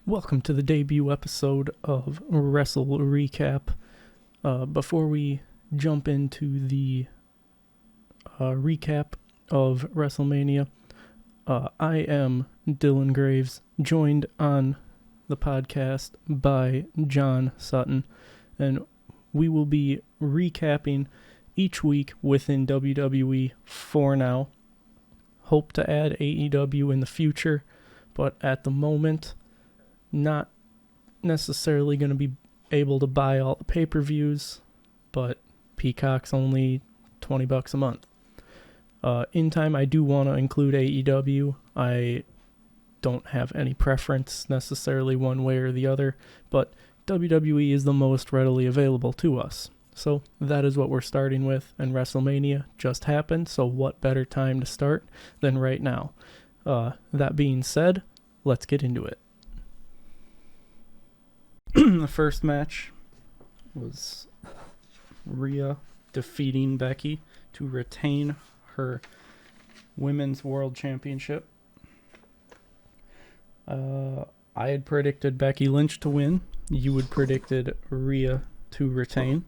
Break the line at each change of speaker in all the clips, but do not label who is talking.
Welcome to the debut episode of WrestleRecap. Before we jump into the recap of WrestleMania, I am Dylan Graives, joined on the podcast by John Sutton, and we will be recapping each week within WWE for now. Hope to add AEW in the future, but at the moment, not necessarily going to be able to buy all the pay-per-views, but Peacock's only $20 a month. In time, I do want to include AEW. I don't have any preference necessarily one way or the other, but WWE is the most readily available to us. So that is what we're starting with, and WrestleMania just happened, so what better time to start than right now? That being said, let's get into it. The first match was Rhea defeating Becky to retain her Women's World Championship. I had predicted Becky Lynch to win. You had predicted Rhea to retain.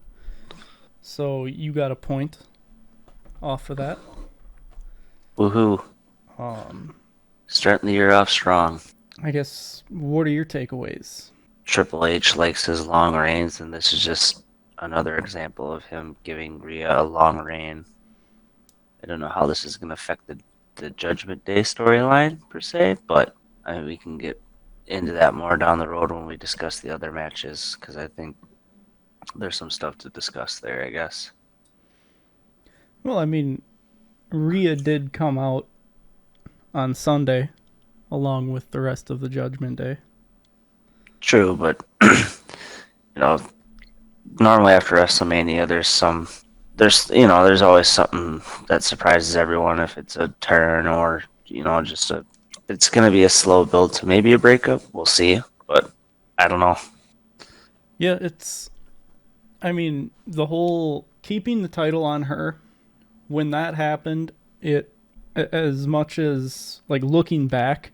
So you got a point off of that.
Woohoo. Starting the year off strong.
I guess, what are your takeaways?
Triple H likes his long reigns, and this is just another example of him giving Rhea a long reign. I don't know how this is going to affect the Judgment Day storyline, per se, but we can get into that more down the road when we discuss the other matches, because I think there's some stuff to discuss there, I guess.
Well, I mean, Rhea did come out on Sunday, along with the rest of the Judgment Day.
True, but normally after WrestleMania, there's always something that surprises everyone. If it's a turn or it's gonna be a slow build to maybe a breakup. We'll see, but I don't know.
Yeah, the whole keeping the title on her, when that happened, as much as, like, looking back,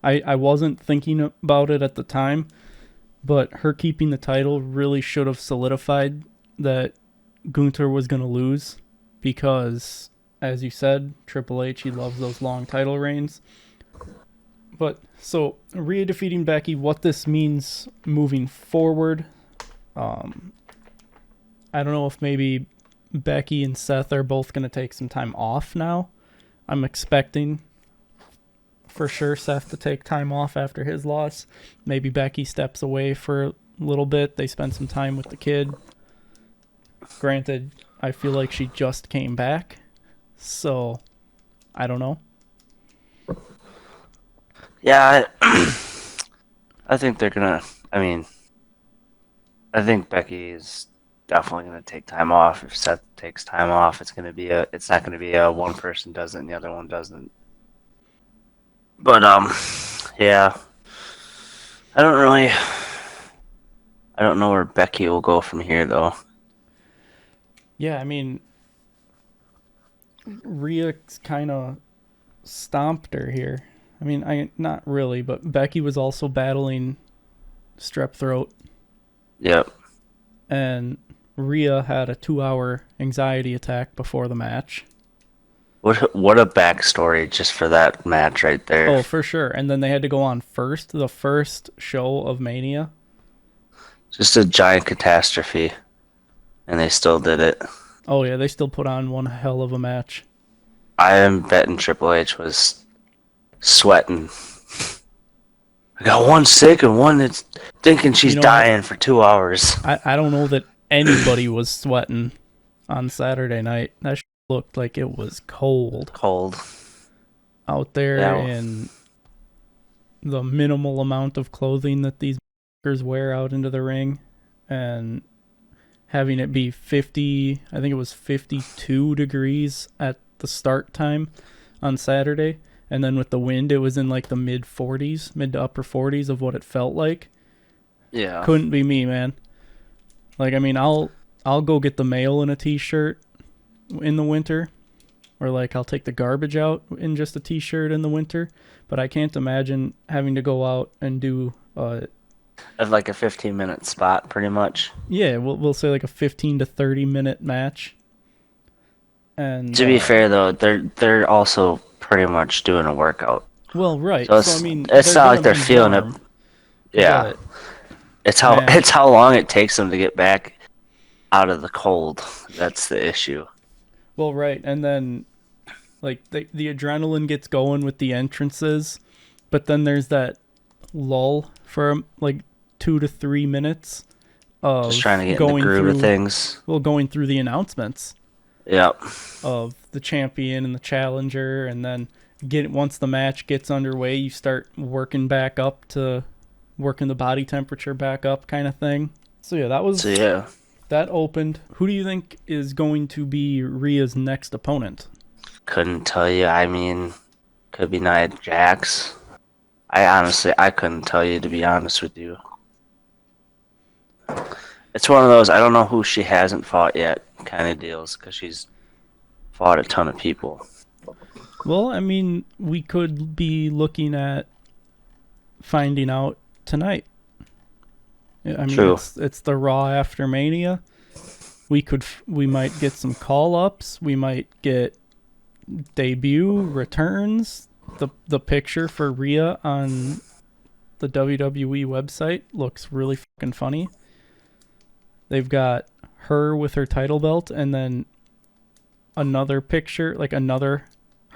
I wasn't thinking about it at the time, but her keeping the title really should have solidified that Gunther was going to lose because, as you said, Triple H, he loves those long title reigns. But, so, Rhea defeating Becky, what this means moving forward, I don't know if maybe Becky and Seth are both going to take some time off now. I'm expecting for sure Seth to take time off after his loss. Maybe Becky steps away for a little bit. They spend some time with the kid. Granted, I feel like she just came back, so I don't know.
Yeah, I think they're gonna. I think Becky is definitely gonna take time off. If Seth takes time off, it's not gonna be a one person does it and the other one doesn't. But yeah, I don't know where Becky will go from here, though.
Yeah, Rhea kind of stomped her here. Not really, but Becky was also battling strep throat.
Yep.
And Rhea had a 2-hour anxiety attack before the match.
What a backstory just for that match right there.
Oh, for sure. And then they had to go on the first show of Mania.
Just a giant catastrophe. And they still did it.
Oh, yeah, they still put on one hell of a match.
I am betting Triple H was sweating. I got one sick and one that's thinking she's dying for 2 hours.
I don't know that anybody was sweating on Saturday night. That looked like it was cold out there, in the minimal amount of clothing that these workers wear out into the ring, and having it be 50, I think it was 52 degrees at the start time on Saturday, and then with the wind it was in like the mid to upper 40s of what it felt like.
Yeah,
couldn't be me, man. Like, I'll go get the mail in a t-shirt in the winter, or like I'll take the garbage out in just a t-shirt in the winter, but I can't imagine having to go out and do
Of like a 15-minute spot, pretty much.
Yeah, we'll say like a 15 to 30 minute match. And
To be fair, though, they're also pretty much doing a workout.
well, right.
So
So I mean,
it's
they're
not
gonna
like they're
be
feeling it.
warm,
Yeah,
but
it's
man,
how long it takes them to get back out of the cold. That's the issue.
well, right. And then like the adrenaline gets going with the entrances, but then there's that lull for like 2 to 3 minutes
Just
of
trying to get in the
going
groove of
through
things.
going through the announcements
Yep.
of the champion and the challenger, and then once the match gets underway, you start working back up to working the body temperature back up, kind of thing. So yeah, that opened. Who do you think is going to be Rhea's next opponent?
Couldn't tell you. I mean, could be Nia Jax. I couldn't tell you, to be honest with you. It's one of those I don't know who she hasn't fought yet kind of deals, because she's fought a ton of people.
Well, I mean, we could be looking at finding out tonight. I mean,
True.
it's the Raw after Mania. We might get some call ups. We might get debut returns. The picture for Rhea on the WWE website looks really fucking funny. They've got her with her title belt, and then another picture, like another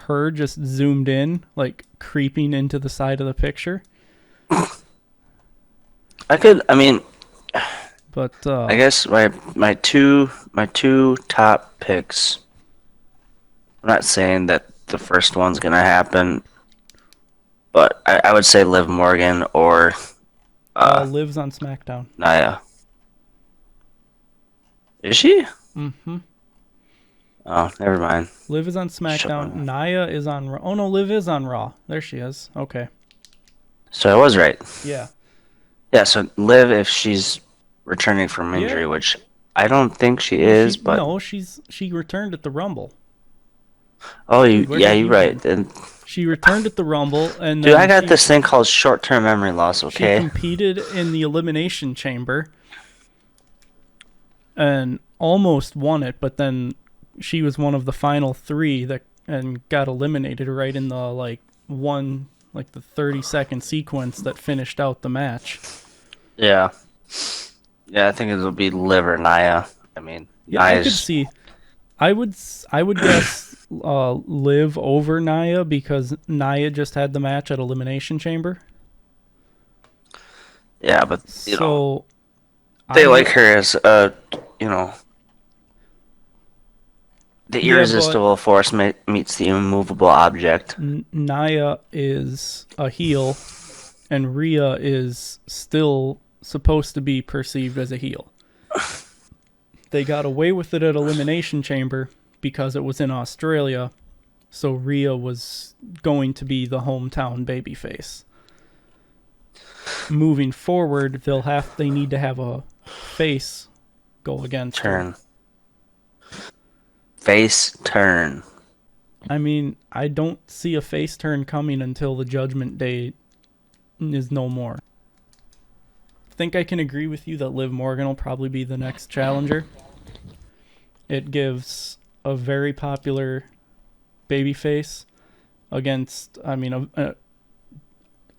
her just zoomed in, like creeping into the side of the picture.
I mean,
But
I guess my two top picks. I'm not saying that the first one's gonna happen, but I would say Liv Morgan or
Liv's on SmackDown.
Nia. Is she?
Mm-hmm.
Oh, never mind.
Liv is on SmackDown. Nia is on Raw. Oh no, Liv is on Raw. There she is. Okay.
So I was right.
Yeah.
Yeah, so Liv, if she's returning from injury,
Yeah.
which I don't think she is, but
no, she returned at the Rumble.
you're
been?
right. And
She returned at the Rumble, and
dude,
then
I got this thing called short-term memory loss. Okay.
she competed in the Elimination Chamber and almost won it, but then she was one of the final three and got eliminated right in the the 30-second sequence that finished out the match.
Yeah. Yeah, I think it'll be Liv or Nia. I mean,
Yeah, I
Nia's...
could see. I would guess Liv over Nia, because Nia just had the match at Elimination Chamber.
Yeah, but you know,
So
they like her as the irresistible force meets the immovable object.
Nia is a heel, and Rhea is still supposed to be perceived as a heel. They got away with it at Elimination Chamber because it was in Australia, so Rhea was going to be the hometown babyface. Moving forward, they need to have a face go against her.
Face turn.
I mean, I don't see a face turn coming until the Judgment Day is no more. I think I can agree with you that Liv Morgan will probably be the next challenger. It gives a very popular babyface against,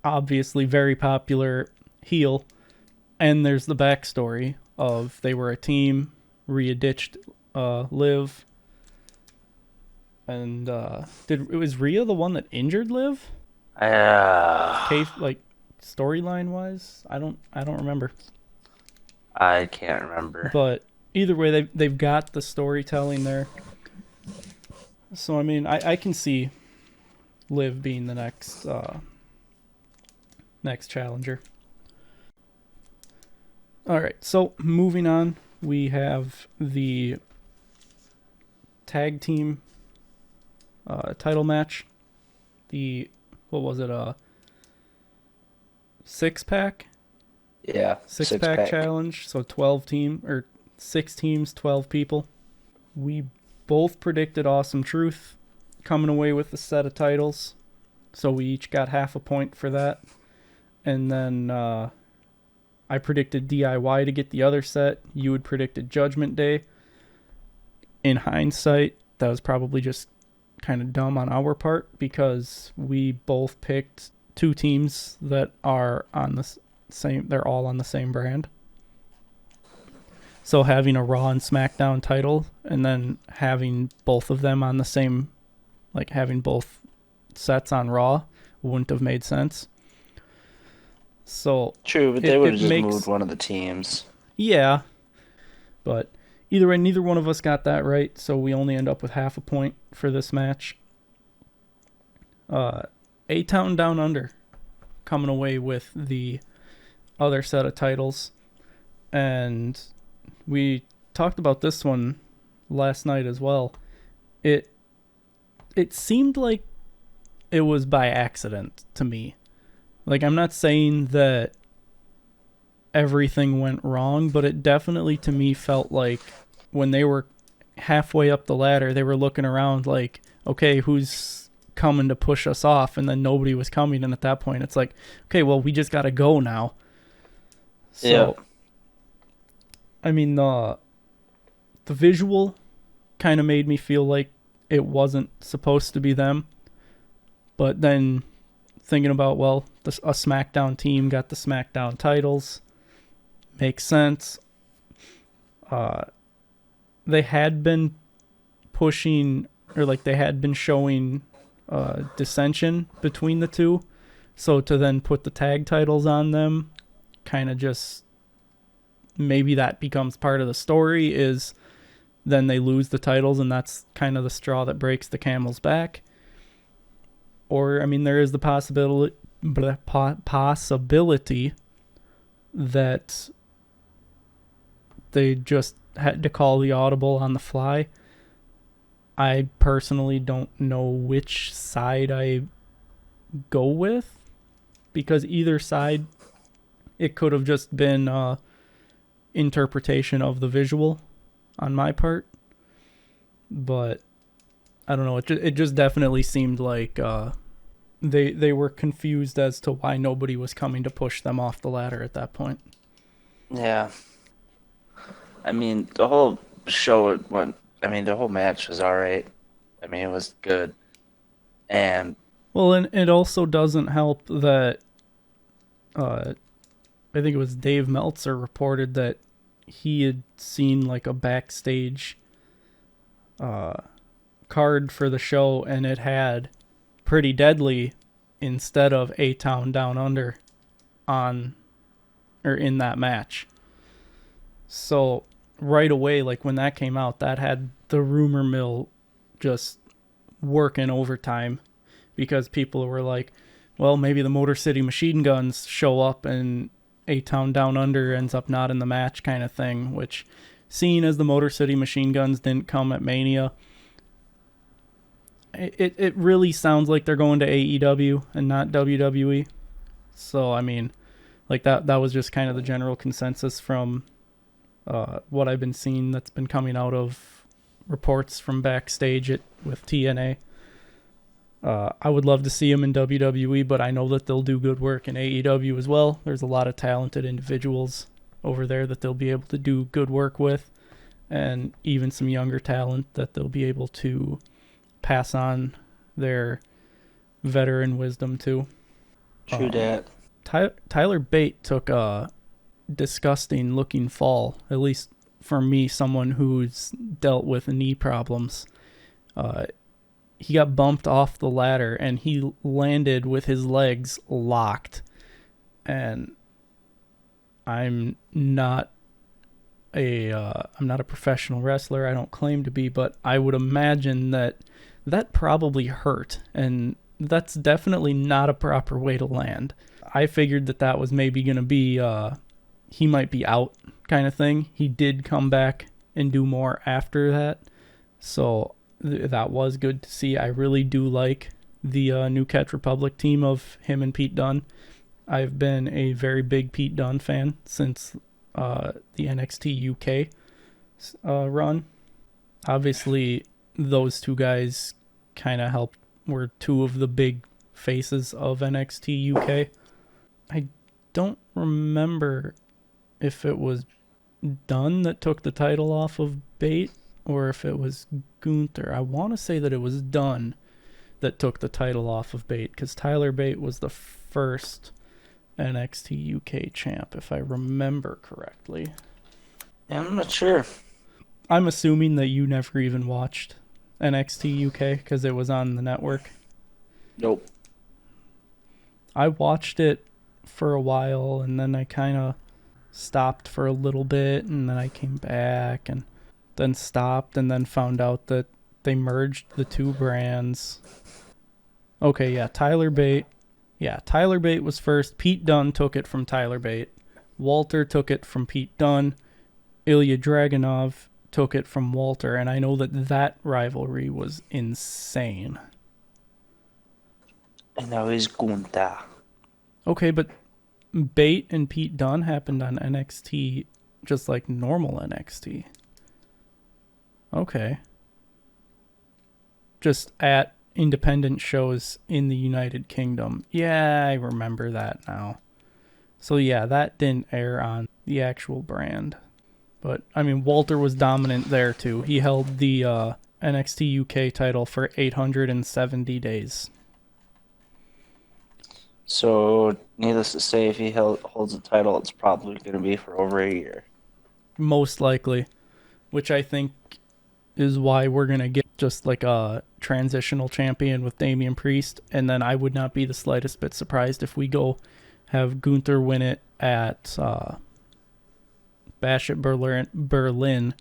obviously very popular heel. And there's the backstory of they were a team, Rhea ditched Liv. And was Rhea the one that injured Liv? Storyline wise, I don't remember.
I can't remember.
But either way, they've got the storytelling there. So I mean, I can see Liv being the next challenger. All right, so moving on, we have the tag team title match. What was it? 6-pack?
Yeah.
6-pack challenge. So 6 teams, 12 people. We both predicted Awesome Truth coming away with the set of titles. So we each got half a point for that. and then I predicted DIY to get the other set. You had predicted Judgment Day. In hindsight, that was probably just kind of dumb on our part because we both picked two teams that are on the same, they're all on the same brand. So having a Raw and SmackDown title and then having both of them on the same, like having both sets on Raw wouldn't have made sense. So
true, but they would have just moved one of the teams.
Yeah, but either way, neither one of us got that right, so we only end up with half a point for this match. A-Town Down Under coming away with the other set of titles, and we talked about this one last night as well. It seemed like it was by accident to me. Like, I'm not saying that everything went wrong, but it definitely to me felt like when they were halfway up the ladder, they were looking around like, okay, who's coming to push us off? And then nobody was coming, and at that point it's like, okay, well, we just gotta go now. So yeah. I mean, the visual kind of made me feel like it wasn't supposed to be them, but then thinking about, well, a SmackDown team got the SmackDown titles, makes sense. They had been pushing, or like they had been showing dissension between the two, so to then put the tag titles on them, kind of just, maybe that becomes part of the story, is then they lose the titles and that's kind of the straw that breaks the camel's back. Or, I mean, there is the possibility that they just had to call the audible on the fly. I personally don't know which side I go with, because either side, it could have just been interpretation of the visual on my part. But I don't know. It just definitely seemed like they were confused as to why nobody was coming to push them off the ladder at that point.
Yeah. I mean, the whole show went. I mean, the whole match was all right. I mean, it was good. And
well, and it also doesn't help that I think it was Dave Meltzer reported that he had seen like a backstage card for the show, and it had Pretty Deadly instead of A-Town Down Under on, or in that match. So right away, like when that came out, that had the rumor mill just working overtime, because people were like, well, maybe the Motor City Machine Guns show up and A-Town Down Under ends up not in the match, kind of thing, which, seeing as the Motor City Machine Guns didn't come at Mania, it really sounds like they're going to AEW and not WWE. So, I mean, like that was just kind of the general consensus from what I've been seeing that's been coming out of reports from backstage with TNA. I would love to see them in WWE, but I know that they'll do good work in AEW as well. There's a lot of talented individuals over there that they'll be able to do good work with, and even some younger talent that they'll be able to pass on their veteran wisdom to.
True that.
Tyler Bate took a disgusting looking fall, at least for me, someone who's dealt with knee problems. He got bumped off the ladder and he landed with his legs locked. And I'm not a professional wrestler. I don't claim to be, but I would imagine that probably hurt, and that's definitely not a proper way to land. I figured that was maybe going to be he might be out kind of thing. He did come back and do more after that, so that was good to see. I really do like the New Catch Republic team of him and Pete Dunne. I've been a very big Pete Dunne fan since the NXT UK run. Obviously, those two guys kind of were two of the big faces of NXT UK. I don't remember if it was Dunn that took the title off of Bate or if it was Gunther. I want to say that it was Dunn that took the title off of Bate because Tyler Bate was the first NXT UK champ, if I remember correctly.
Yeah, I'm not sure.
I'm assuming that you never even watched NXT UK because it was on the network.
Nope.
I watched it for a while and then I kind of stopped for a little bit and then I came back and then stopped and then found out that they merged the two brands. Okay, yeah, Tyler Bate. Yeah, Tyler Bate was first. Pete Dunne took it from Tyler Bate. Walter took it from Pete Dunne. Ilya Dragunov took it from Walter, and I know that rivalry was insane.
And now he's Gunther.
Okay, but Bate and Pete Dunne happened on NXT just like normal NXT. Okay. Just at independent shows in the United Kingdom. Yeah, I remember that now. So yeah, that didn't air on the actual brand. But, I mean, Walter was dominant there too. He held the NXT UK title for 870 days.
So, needless to say, if he holds the title, it's probably going to be for over a year.
Most likely. Which I think is why we're going to get just like a transitional champion with Damian Priest. And then I would not be the slightest bit surprised if we go have Gunther win it at Bash at Berlin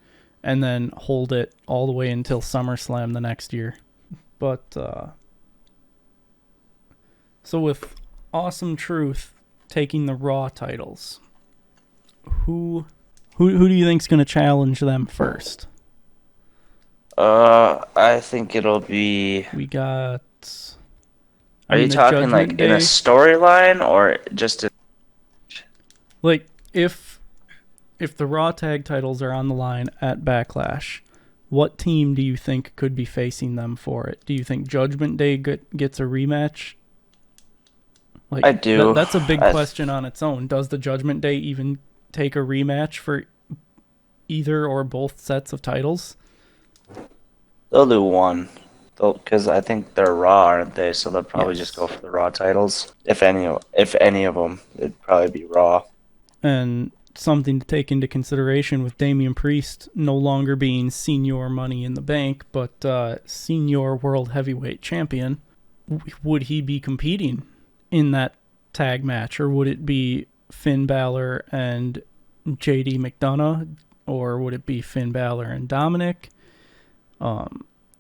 and then hold it all the way until SummerSlam the next year. But, so with Awesome Truth taking the Raw titles, who do you think's going to challenge them first?
I think it'll be...
We got...
Are you talking like in a storyline or just...
Like, if the Raw tag titles are on the line at Backlash, what team do you think could be facing them for it? Do you think Judgment Day gets a rematch? Like,
I do.
That's a big question on its own. Does the Judgment Day even take a rematch for either or both sets of titles?
They'll do one. Because I think they're Raw, aren't they? So they'll probably just go for the Raw titles. If any of them, it'd probably be Raw.
And something to take into consideration with Damian Priest no longer being Senior Money in the Bank, but Senior World Heavyweight Champion, would he be competing in that tag match, or would it be Finn Balor and JD McDonough, or would it be Finn Balor and Dominic?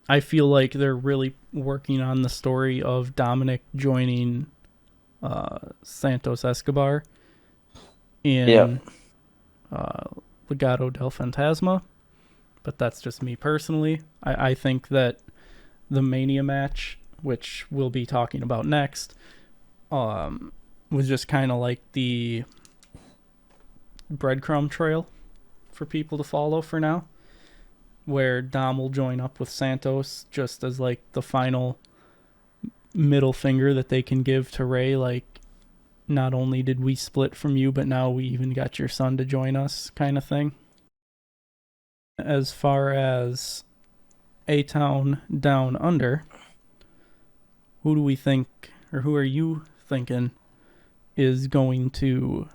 I feel like they're really working on the story of Dominic joining Santos Escobar in Legado del Fantasma, but that's just me personally. I think that the Mania match, which we'll be talking about next, was just kind of like the breadcrumb trail for people to follow for now, where Dom will join up with Santos just as like the final middle finger that they can give to Ray, like, not only did we split from you, but now we even got your son to join us, kind of thing. As far as A-Town Down Under, who do we think, or who are you thinking is going to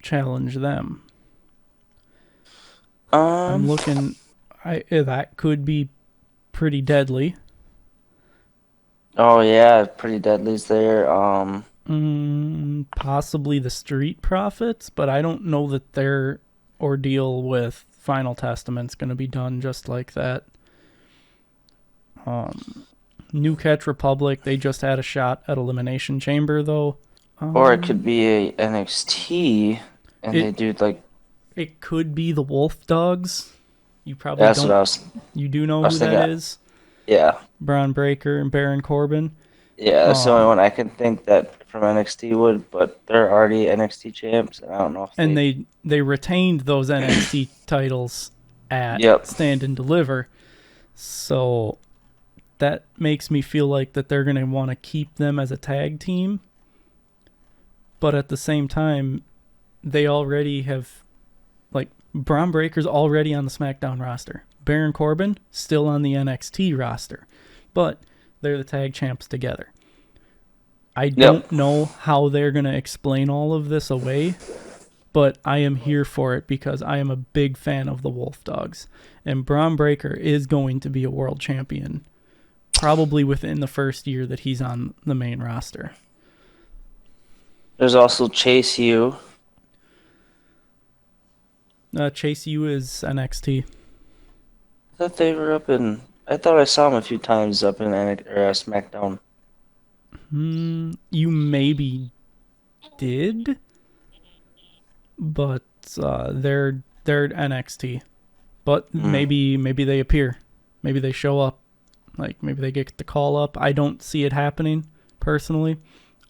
challenge them? I'm looking... that could be Pretty Deadly.
Oh yeah, Pretty Deadly's there.
Possibly the Street Profits, but I don't know that their ordeal with Final Testament's going to be done just like that. New Catch Republic, they just had a shot at Elimination Chamber though.
Or it could be a NXT, and they do like...
It could be the Wolf Dogs. You probably
That's
don't.
What I was...
You do know who that is?
Yeah.
Braun Breaker and Baron Corbin.
Yeah, that's the only one I can think that from NXT would, but they're already NXT champs, and I don't know if
they retained those NXT titles at Stand and Deliver, so that makes me feel like that they're going to want to keep them as a tag team. But at the same time, they already have, like, Braun Breaker's already on the SmackDown roster. Baron Corbin, still on the NXT roster. But they're the tag champs together. I don't know how they're going to explain all of this away, but I am here for it because I am a big fan of the Wolf Dogs. And Braun Breaker is going to be a world champion, probably within the first year that he's on the main roster.
There's also Chase U.
Chase U is NXT.
I thought they were up in... I thought I saw him a few times up in SmackDown.
You maybe did, but they're NXT. But maybe they appear. Maybe they show up. Like, maybe they get the call up. I don't see it happening, personally.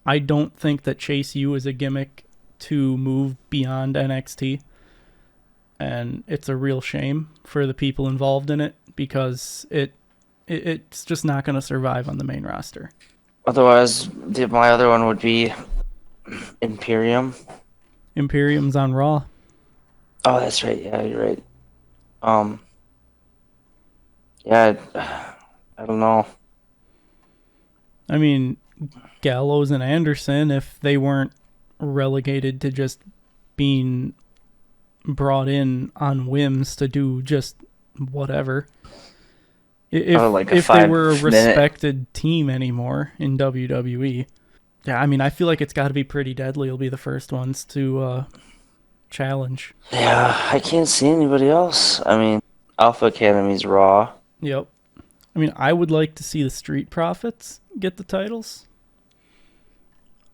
I don't think that Chase U is a gimmick to move beyond NXT. And it's a real shame for the people involved in it because it's just not going to survive on the main roster.
Otherwise, my other one would be Imperium.
Imperium's on Raw.
Oh, that's right. Yeah, you're right. Yeah, I don't know.
I mean, Gallows and Anderson, if they weren't relegated to just being brought in on whims to do just whatever. If they were a respected team anymore in WWE. Yeah, I mean, I feel like it's got to be Pretty Deadly will be the first ones to challenge.
Yeah, I can't see anybody else. I mean, Alpha Academy's Raw.
Yep. I mean, I would like to see the Street Profits get the titles.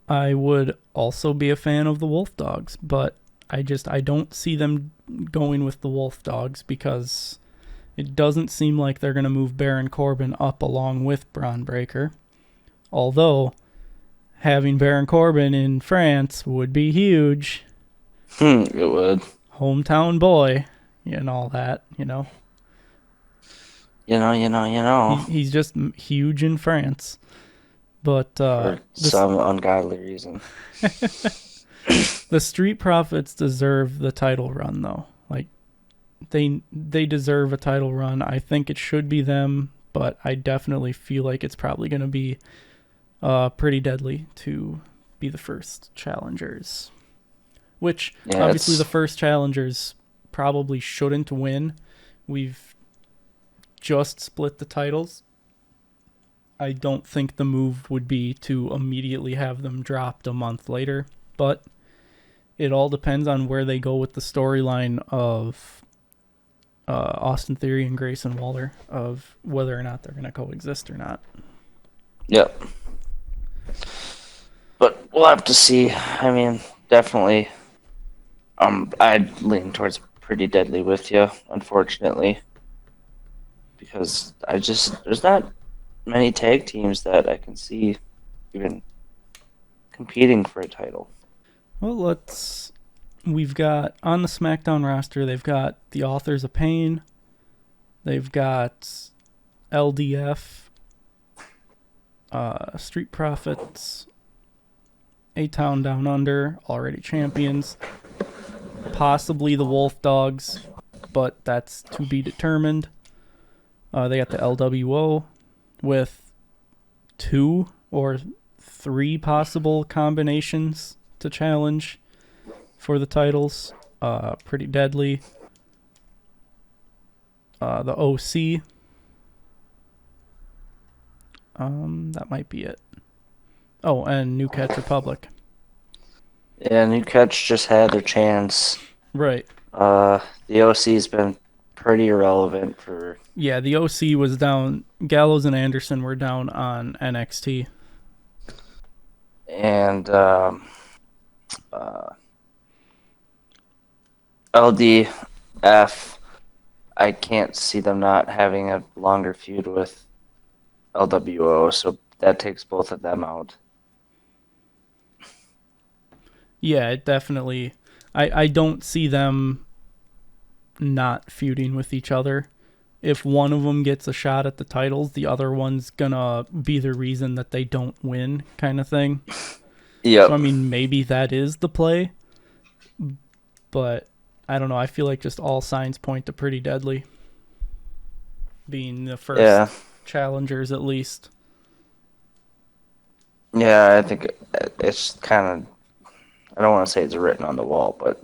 I would also be a fan of the Wolf Dogs, but I don't see them going with the Wolf Dogs because it doesn't seem like they're going to move Baron Corbin up along with Braun Breaker. Although, having Baron Corbin in France would be huge.
It would.
Hometown boy and all that, you know.
You know.
He's just huge in France. But
for some ungodly reason.
The Street Profits deserve the title run, though. Like, they deserve a title run. I think it should be them, but I definitely feel like it's probably going to be Pretty Deadly to be the first challengers. Which, obviously, the first challengers probably shouldn't win. We've just split the titles. I don't think the move would be to immediately have them dropped a month later, but it all depends on where they go with the storyline of Austin Theory and Grayson Waller, of whether or not they're going to coexist or not.
Yep. But we'll have to see. I mean, definitely, I'd lean towards Pretty Deadly with you, unfortunately, because there's not many tag teams that I can see even competing for a title.
Well, we've got on the SmackDown roster, they've got the Authors of Pain, they've got LDF, Street Profits, A-Town Down Under, already champions, possibly the Wolf Dogs, but that's to be determined. They got the LWO with 2 or 3 possible combinations to challenge for the titles. Pretty Deadly. The OC. That might be it. Oh, and New Catch Republic.
Yeah, New Catch just had their chance.
Right.
The OC's been pretty irrelevant for...
Yeah, the OC was down. Gallows and Anderson were down on NXT.
And LDF, I can't see them not having a longer feud with LWO, so that takes both of them out.
Yeah, it definitely... I don't see them not feuding with each other. If one of them gets a shot at the titles, the other one's gonna be the reason that they don't win, kind of thing. So
Yep.
I mean, maybe that is the play, but I don't know. I feel like just all signs point to Pretty Deadly being the
Yeah.
first challengers, at least.
Yeah, I think it's kind of, I don't want to say it's written on the wall, but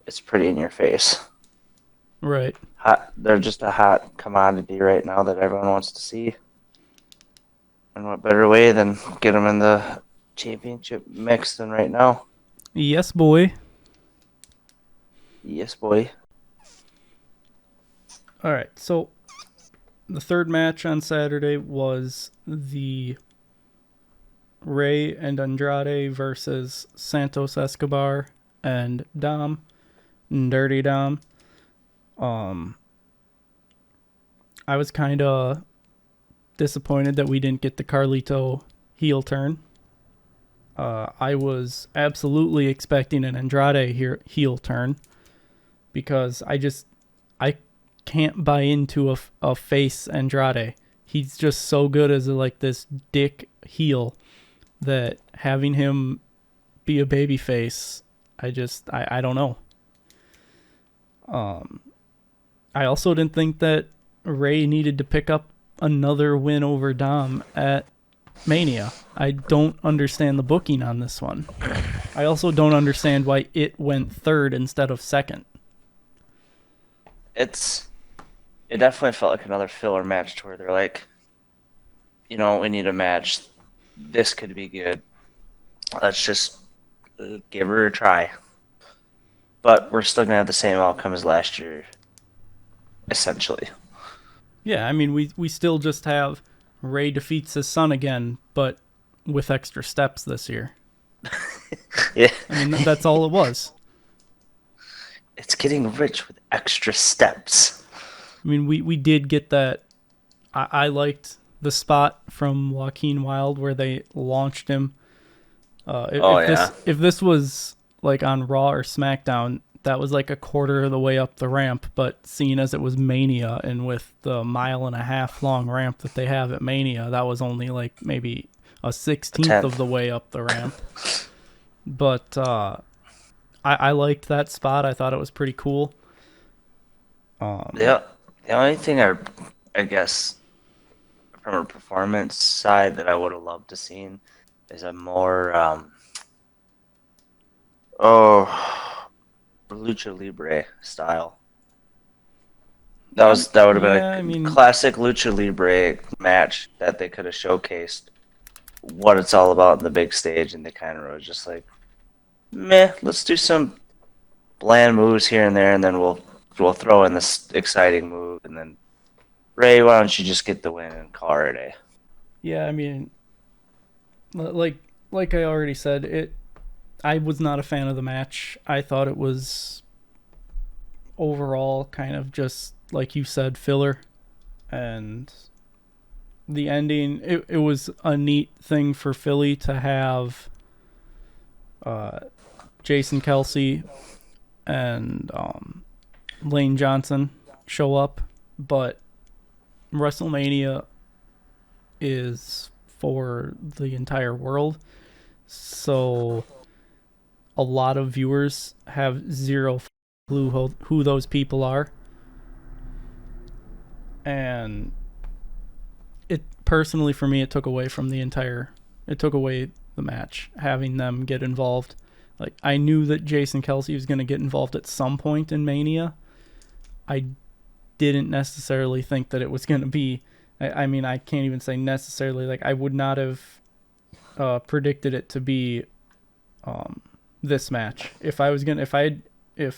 it's pretty in your face.
Right.
They're just a hot commodity right now that everyone wants to see. And what better way than get them in the championship mix than right now?
Yes, boy.
Yes, boy.
All right. So the third match on Saturday was the Rey and Andrade versus Santos Escobar and Dom, Dirty Dom. I was kind of disappointed that we didn't get the Carlito heel turn. I was absolutely expecting an Andrade heel turn because I can't buy into a face Andrade. He's just so good as like this dick heel that having him be a baby face, I don't know. I also didn't think that Ray needed to pick up another win over Dom at Mania. I don't understand the booking on this one. I also don't understand why it went third instead of second.
It definitely felt like another filler match to where they're like, we need a match. This could be good. Let's just give her a try. But we're still going to have the same outcome as last year, essentially.
Yeah, I mean, we still just have Ray defeats his son again, but with extra steps this year.
Yeah.
I mean, that's all it was.
It's getting rich with extra steps.
I mean, we did get that. I liked the spot from Joaquin Wilde where they launched him. If this was like on Raw or SmackDown, that was like a quarter of the way up the ramp. But seeing as it was Mania and with the 1.5 mile long ramp that they have at Mania, that was only like maybe a 16th of the way up the ramp. But I liked that spot. I thought it was pretty cool.
The only thing I guess from a performance side that I would have loved to seen is a more lucha libre style. That would have been a classic lucha libre match that they could have showcased what it's all about in the big stage, and they kind of were just like, meh, let's do some bland moves here and there, and then we'll throw in this exciting move, and then Ray, why don't you just get the win and call it a day?
Yeah, I mean, like I already said, I was not a fan of the match. I thought it was overall kind of just like you said, filler, and the ending. It was a neat thing for Philly to have Jason Kelsey and Lane Johnson show up, but WrestleMania is for the entire world, so a lot of viewers have zero clue who those people are, and it personally for me it took away the match having them get involved. Like, I knew that Jason Kelsey was going to get involved at some point in Mania. I didn't necessarily think that it was going to be. I mean, I can't even say necessarily. Like, I would not have predicted it to be this match. If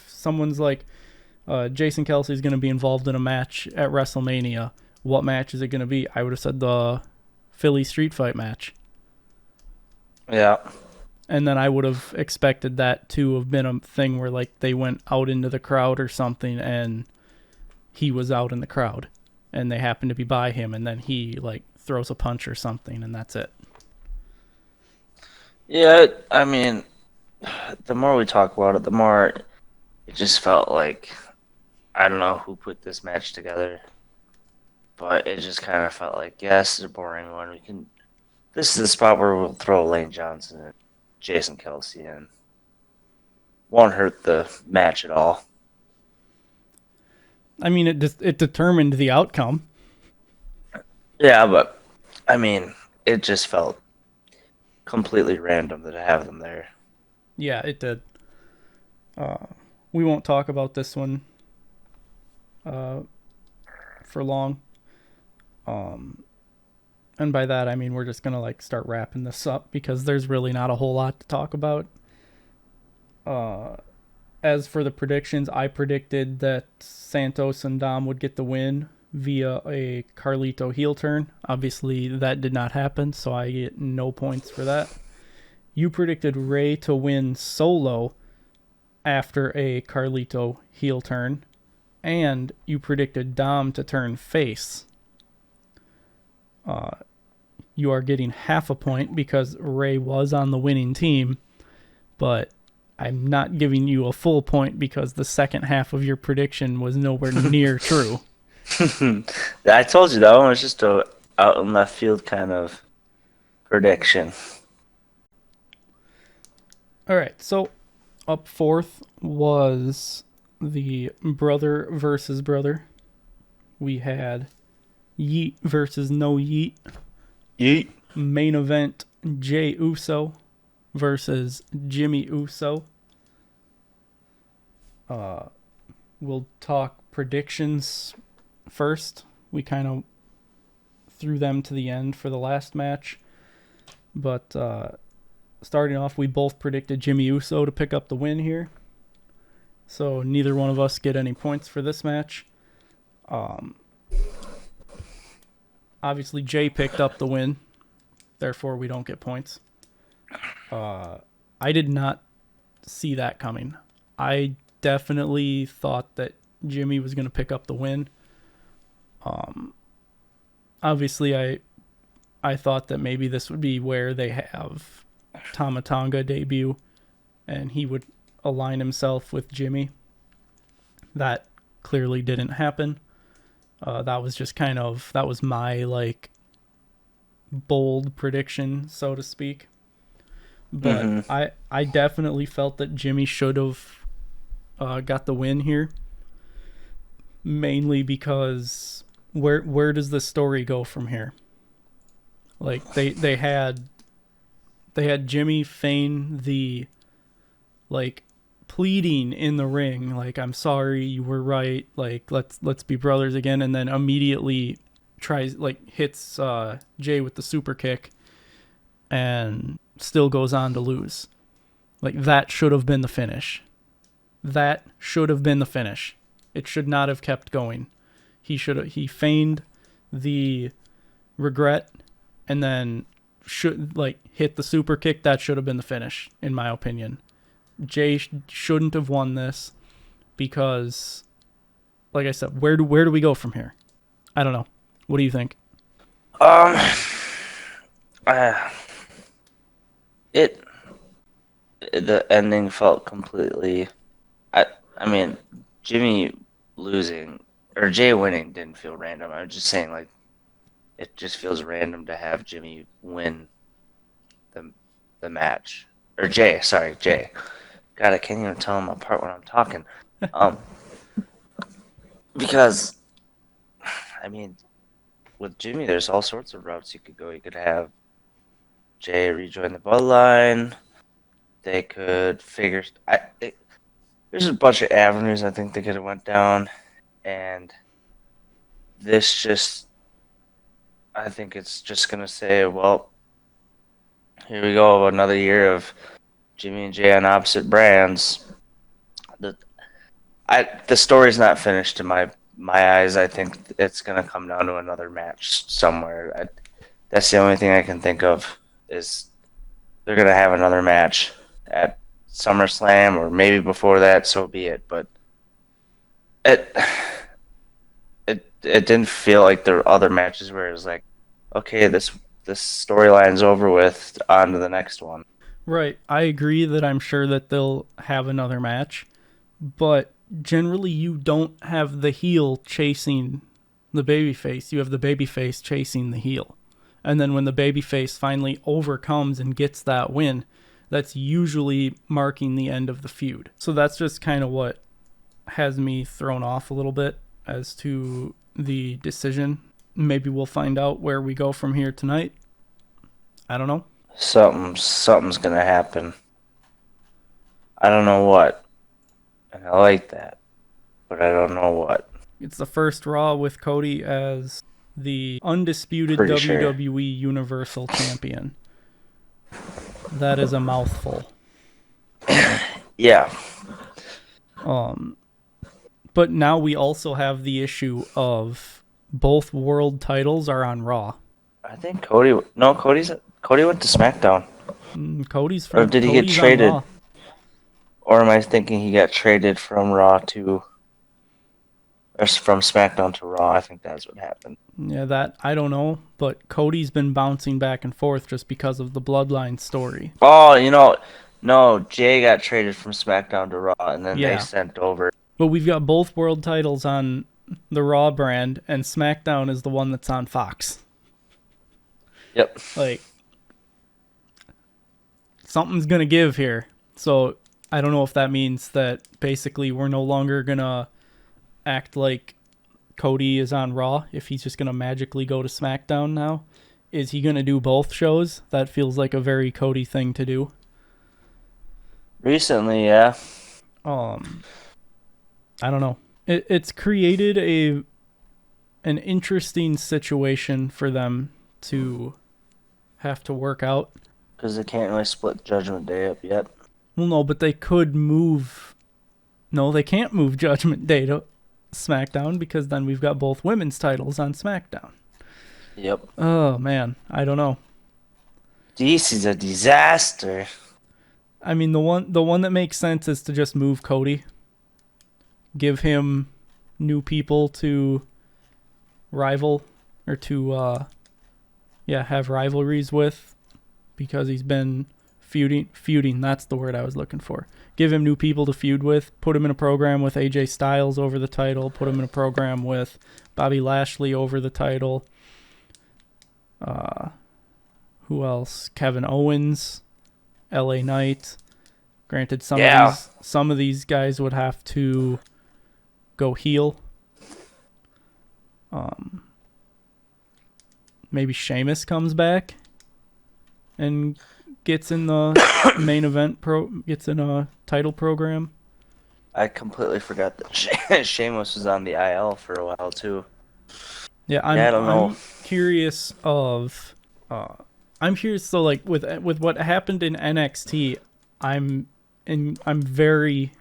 someone's like, Jason Kelsey's going to be involved in a match at WrestleMania, what match is it going to be? I would have said the Philly Street Fight match.
Yeah.
And then I would have expected that to have been a thing where like they went out into the crowd or something and he was out in the crowd and they happened to be by him and then he like throws a punch or something and that's it.
Yeah, I mean, the more we talk about it, the more it just felt like, I don't know who put this match together, but it just kind of felt like, yes, it's a boring one. This is the spot where we'll throw Lane Johnson in. Jason Kelsey, and won't hurt the match at all.
I mean, it determined the outcome.
Yeah, but I mean, it just felt completely random to have them there.
Yeah, it did. We won't talk about this one for long. And by that I mean we're just gonna like start wrapping this up because there's really not a whole lot to talk about. As for the predictions, I predicted that Santos and Dom would get the win via a Carlito heel turn. Obviously, that did not happen, so I get no points for that. You predicted Ray to win solo after a Carlito heel turn, and you predicted Dom to turn face. You are getting half a point because Ray was on the winning team, but I'm not giving you a full point because the second half of your prediction was nowhere near true.
I told you that one was just a out in left field kind of prediction.
All right, so up fourth was the brother versus brother. We had Yeet versus No Yeet.
Yeet.
Main event, Jey Uso versus Jimmy Uso. We'll talk predictions first. We kind of threw them to the end for the last match. But starting off, we both predicted Jimmy Uso to pick up the win here. So neither one of us get any points for this match. Obviously, Jay picked up the win. Therefore, we don't get points. I did not see that coming. I definitely thought that Jimmy was going to pick up the win. Obviously, I thought that maybe this would be where they have Tama Tonga debut and he would align himself with Jimmy. That clearly didn't happen. That was just that was my like bold prediction, so to speak. But I definitely felt that Jimmy should have got the win here. Mainly because where does the story go from here? Like they had Jimmy feign the like pleading in the ring, like I'm sorry, you were right, like let's be brothers again, and then immediately tries hits Jay with the super kick and still goes on to lose. Like that should have been the finish. That should have been the finish. It should not have kept going. He feigned the regret and then should hit the super kick. That should have been the finish, in my opinion. Jay shouldn't have won this because, like I said, where do we go from here? I don't know. What do you think?
The ending felt completely. I mean, Jimmy losing or Jay winning didn't feel random. I was just saying, like, it just feels random to have Jimmy win the match. Or Jay. God, I can't even tell them apart when I'm talking. Because, I mean, with Jimmy, there's all sorts of routes you could go. You could have Jay rejoin the bloodline. They could figure. There's a bunch of avenues I think they could have went down, and this just, I think it's just gonna say, well, here we go, another year of Jimmy and Jay on opposite brands. The story's not finished in my eyes. I think it's gonna come down to another match somewhere. That's the only thing I can think of is they're gonna have another match at SummerSlam or maybe before that. So be it. But it didn't feel like there were other matches where it was like, okay, this storyline's over with, on to the next one.
Right. I agree that I'm sure that they'll have another match, but generally you don't have the heel chasing the babyface. You have the babyface chasing the heel. And then when the babyface finally overcomes and gets that win, that's usually marking the end of the feud. So that's just kind of what has me thrown off a little bit as to the decision. Maybe we'll find out where we go from here tonight. I don't know.
Something's gonna happen. I don't know what. And I like that. But I don't know what.
It's the first Raw with Cody as the undisputed
Pretty
WWE Universal Champion. That is a mouthful.
Yeah.
But now we also have the issue of both world titles are on Raw.
I think Cody went to SmackDown.
Cody's
Or did he get
Cody's on
traded?
Raw.
Or am I thinking he got traded from from SmackDown to Raw? I think that's what happened.
Yeah, that I don't know, but Cody's been bouncing back and forth just because of the Bloodline story.
Oh, no, Jay got traded from SmackDown to Raw, and then they sent over.
But we've got both world titles on the Raw brand, and SmackDown is the one that's on Fox.
Yep.
Like, something's going to give here. So I don't know if that means that basically we're no longer going to act like Cody is on Raw, if he's just going to magically go to SmackDown now. Is he going to do both shows? That feels like a very Cody thing to do.
Recently, yeah.
I don't know. It's created an interesting situation for them to have to work out.
Because they can't really split Judgment Day up yet.
Well, no, but they could move... No, they can't move Judgment Day to SmackDown because then we've got both women's titles on SmackDown.
Yep.
Oh, man. I don't know.
This is a disaster.
I mean, the one that makes sense is to just move Cody. Give him new people to rival or to have rivalries with, because he's been feuding, that's the word I was looking for. Give him new people to feud with, put him in a program with AJ Styles over the title, put him in a program with Bobby Lashley over the title. Who else? Kevin Owens, LA Knight. Granted, some of these guys would have to go heel. Maybe Sheamus comes back and gets in the main event gets in a title program.
I completely forgot that Sheamus was on the IL for a while too.
Yeah, I don't know. I'm curious of I'm curious. So, like with what happened in NXT, I'm very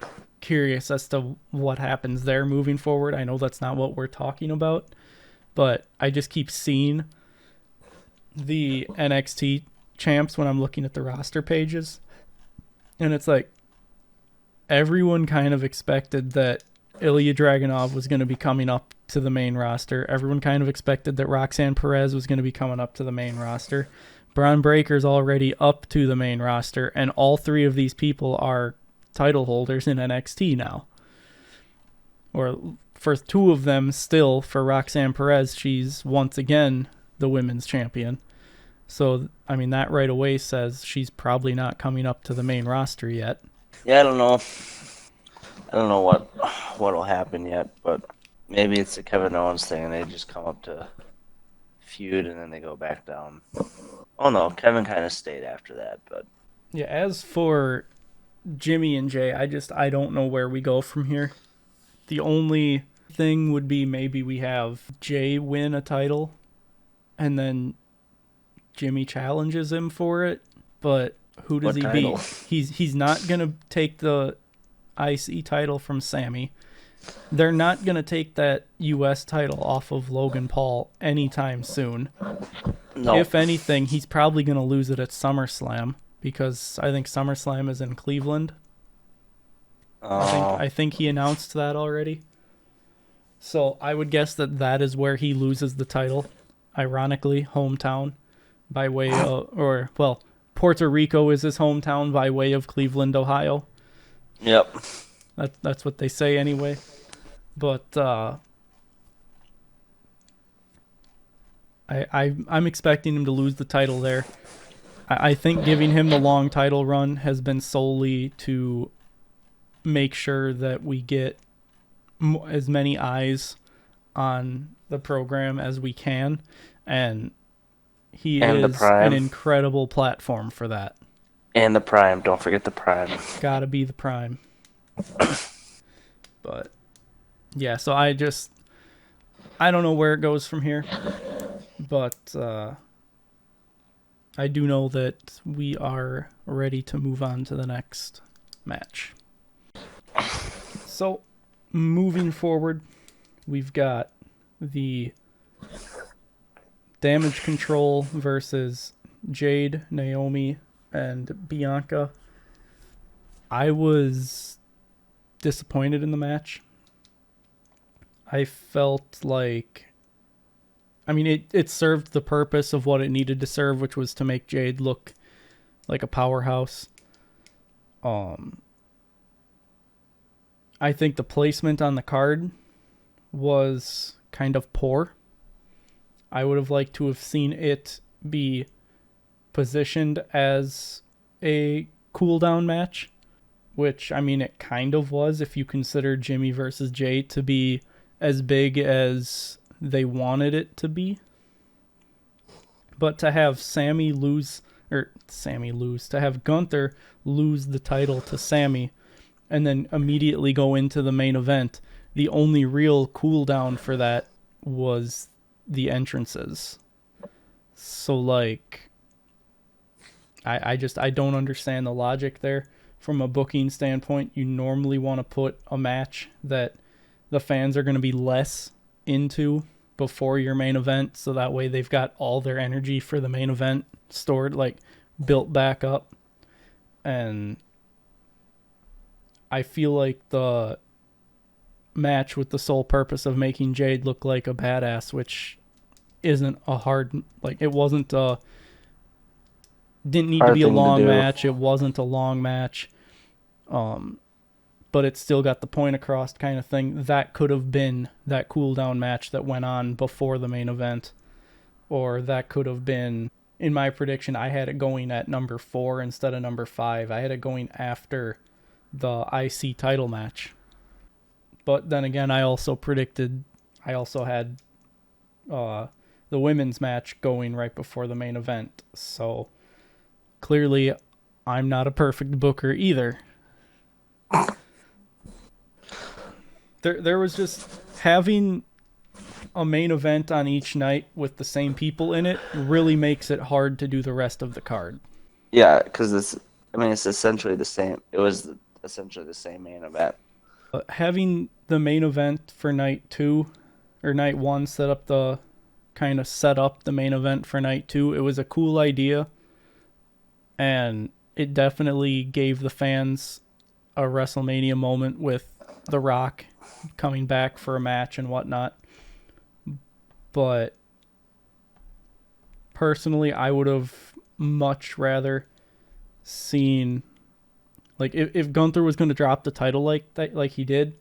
curious as to what happens there moving forward. I know that's not what we're talking about, but I just keep seeing the NXT champs when I'm looking at the roster pages, and it's like everyone kind of expected that Ilya Dragunov was going to be coming up to the main roster. Everyone kind of expected that Roxanne Perez was going to be coming up to the main roster. Braun Breaker's already up to the main roster, and all three of these people are title holders in NXT now. Or for two of them still, for Roxanne Perez, she's once again the women's champion. So, I mean, that right away says she's probably not coming up to the main roster yet.
Yeah, I don't know. I don't know what'll happen yet, but maybe it's the Kevin Owens thing and they just come up to feud and then they go back down. Oh no, Kevin kind of stayed after that, but
yeah, as for Jimmy and Jay, I don't know where we go from here. The only thing would be maybe we have Jay win a title and then Jimmy challenges him for it, but who does he beat? He's not going to take the IC title from Sammy. They're not going to take that US title off of Logan Paul anytime soon. No. If anything, he's probably going to lose it at SummerSlam, because I think SummerSlam is in Cleveland. I think he announced that already. So I would guess that is where he loses the title. Ironically, hometown by way of, Puerto Rico is his hometown by way of Cleveland, Ohio.
Yep.
That's what they say anyway. But I'm expecting him to lose the title there. I think giving him the long title run has been solely to make sure that we get as many eyes on the program as we can, and he
And the
is an
Prime.
incredible platform for that.
And the Prime. Don't forget the Prime.
Gotta be the Prime. But yeah, so I don't know where it goes from here, but I do know that we are ready to move on to the next match. So, moving forward, we've got the Damage Control versus Jade, Naomi, and Bianca. I was disappointed in the match. I felt like, I mean, it served the purpose of what it needed to serve, which was to make Jade look like a powerhouse. I think the placement on the card was kind of poor. I would have liked to have seen it be positioned as a cool-down match, which, I mean, it kind of was if you consider Jimmy versus Jay to be as big as they wanted it to be. But to have to have Gunther lose the title to Sammy and then immediately go into the main event, the only real cool down for that was the entrances. So, like, I don't understand the logic there. From a booking standpoint, you normally want to put a match that the fans are going to be less into before your main event, so that way they've got all their energy for the main event stored, like, built back up. And I feel like the match with the sole purpose of making Jade look like a badass, which isn't a hard, like, it wasn't a, didn't need to be a long match. It wasn't a long match. But it still got the point across kind of thing. That could have been that cool down match that went on before the main event. Or that could have been, in my prediction, I had it going at number 4 instead of number 5. I had it going after the IC title match. But then again, I also had the women's match going right before the main event. So clearly, I'm not a perfect booker either. There was just having a main event on each night with the same people in it really makes it hard to do the rest of the card.
Yeah, because it's essentially the same. It was essentially the same main event.
Having the main event for night 2 or night 1 set up the main event for night 2, it was a cool idea, and it definitely gave the fans a WrestleMania moment with The Rock coming back for a match and whatnot. But personally, I would have much rather seen, like, if Gunther was going to drop the title like that, like he did,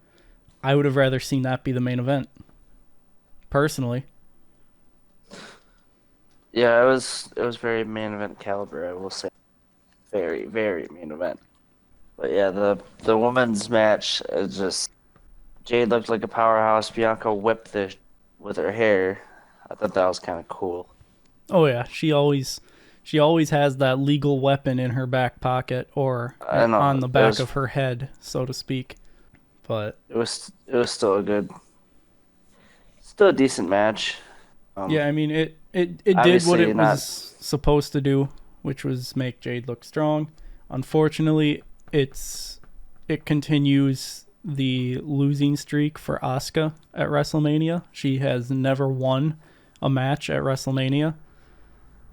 I would have rather seen that be the main event. Personally.
Yeah, it was very main event caliber, I will say. Very, very main event. But yeah, the women's match is just, Jade looked like a powerhouse. Bianca whipped with her hair. I thought that was kind of cool.
Oh yeah, she always has that legal weapon in her back pocket or on the back of her head, so to speak. But
it was still a decent match.
Yeah, I mean it did what it was supposed to do, which was make Jade look strong. Unfortunately, it continues the losing streak for Asuka at WrestleMania. She has never won a match at WrestleMania,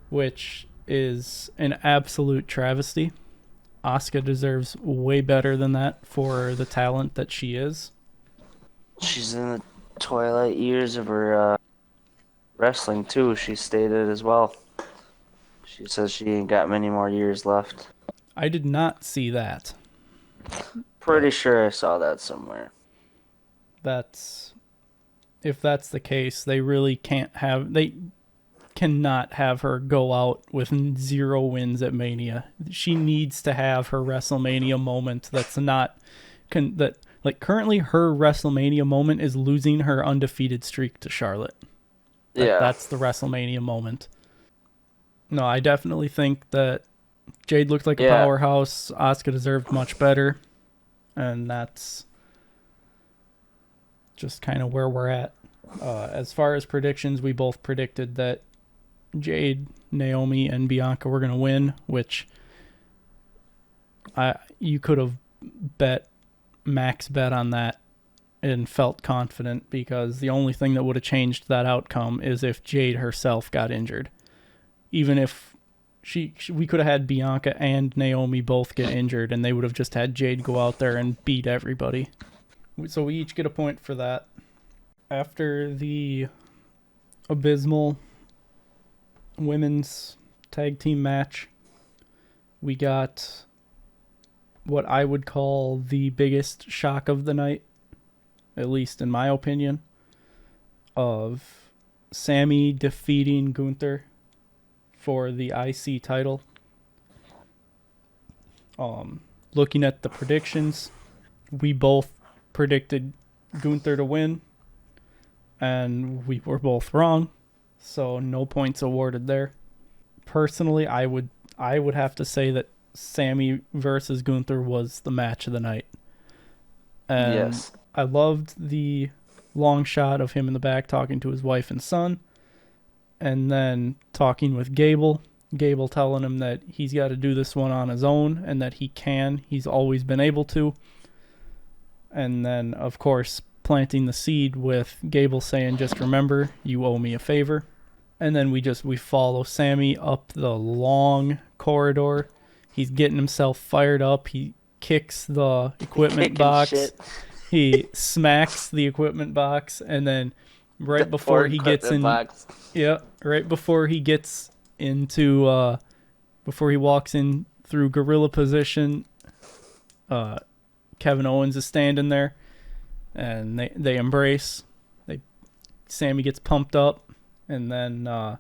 which is an absolute travesty. Asuka deserves way better than that for the talent that she is.
She's in the twilight years of her wrestling too, she stated as well. She says she ain't got many more years left.
I did not see that.
Pretty sure I saw that somewhere.
If that's the case, they really can't have... cannot have her go out with 0 wins at Mania. She needs to have her WrestleMania moment. That's not that like currently her WrestleMania moment is losing her undefeated streak to Charlotte. That's the WrestleMania moment. No, I definitely think that Jade looked like a powerhouse. Asuka deserved much better, and that's just kind of where we're at. As far as predictions, we both predicted that Jade, Naomi, and Bianca were going to win, which you could have max bet on that and felt confident, because the only thing that would have changed that outcome is if Jade herself got injured. Even if we could have had Bianca and Naomi both get injured, and they would have just had Jade go out there and beat everybody. So we each get a point for that. After the abysmal women's tag team match, we got what I would call the biggest shock of the night, at least in my opinion, of Sammy defeating Gunther for the IC title. Looking at the predictions, we both predicted Gunther to win, and we were both wrong, so no points awarded there. Personally, I would have to say that Sammy versus Gunther was the match of the night. And yes. I loved the long shot of him in the back talking to his wife and son, and then talking with Gable telling him that he's got to do this one on his own, and that he's always been able to. And then, of course, planting the seed with Gable saying, just remember, you owe me a favor. And then we follow Sammy up the long corridor. He's getting himself fired up. He kicks the equipment box. Shit. He smacks the equipment box, and then right before he gets in, before he gets into, before he walks in through gorilla position, Kevin Owens is standing there, and they embrace. Sammy gets pumped up, and then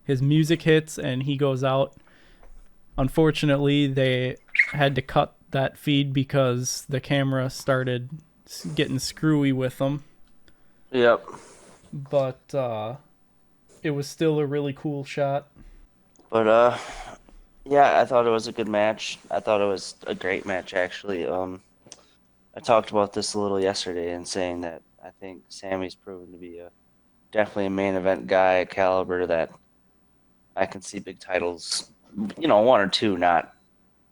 his music hits, and he goes out. Unfortunately, they had to cut that feed because the camera started getting screwy with them.
Yep.
But it was still a really cool shot.
But yeah, I thought it was a good match. I thought it was a great match, actually. I talked about this a little yesterday and saying that I think Sammy's proven to be definitely a main event guy, caliber that I can see big titles, 1 or 2, not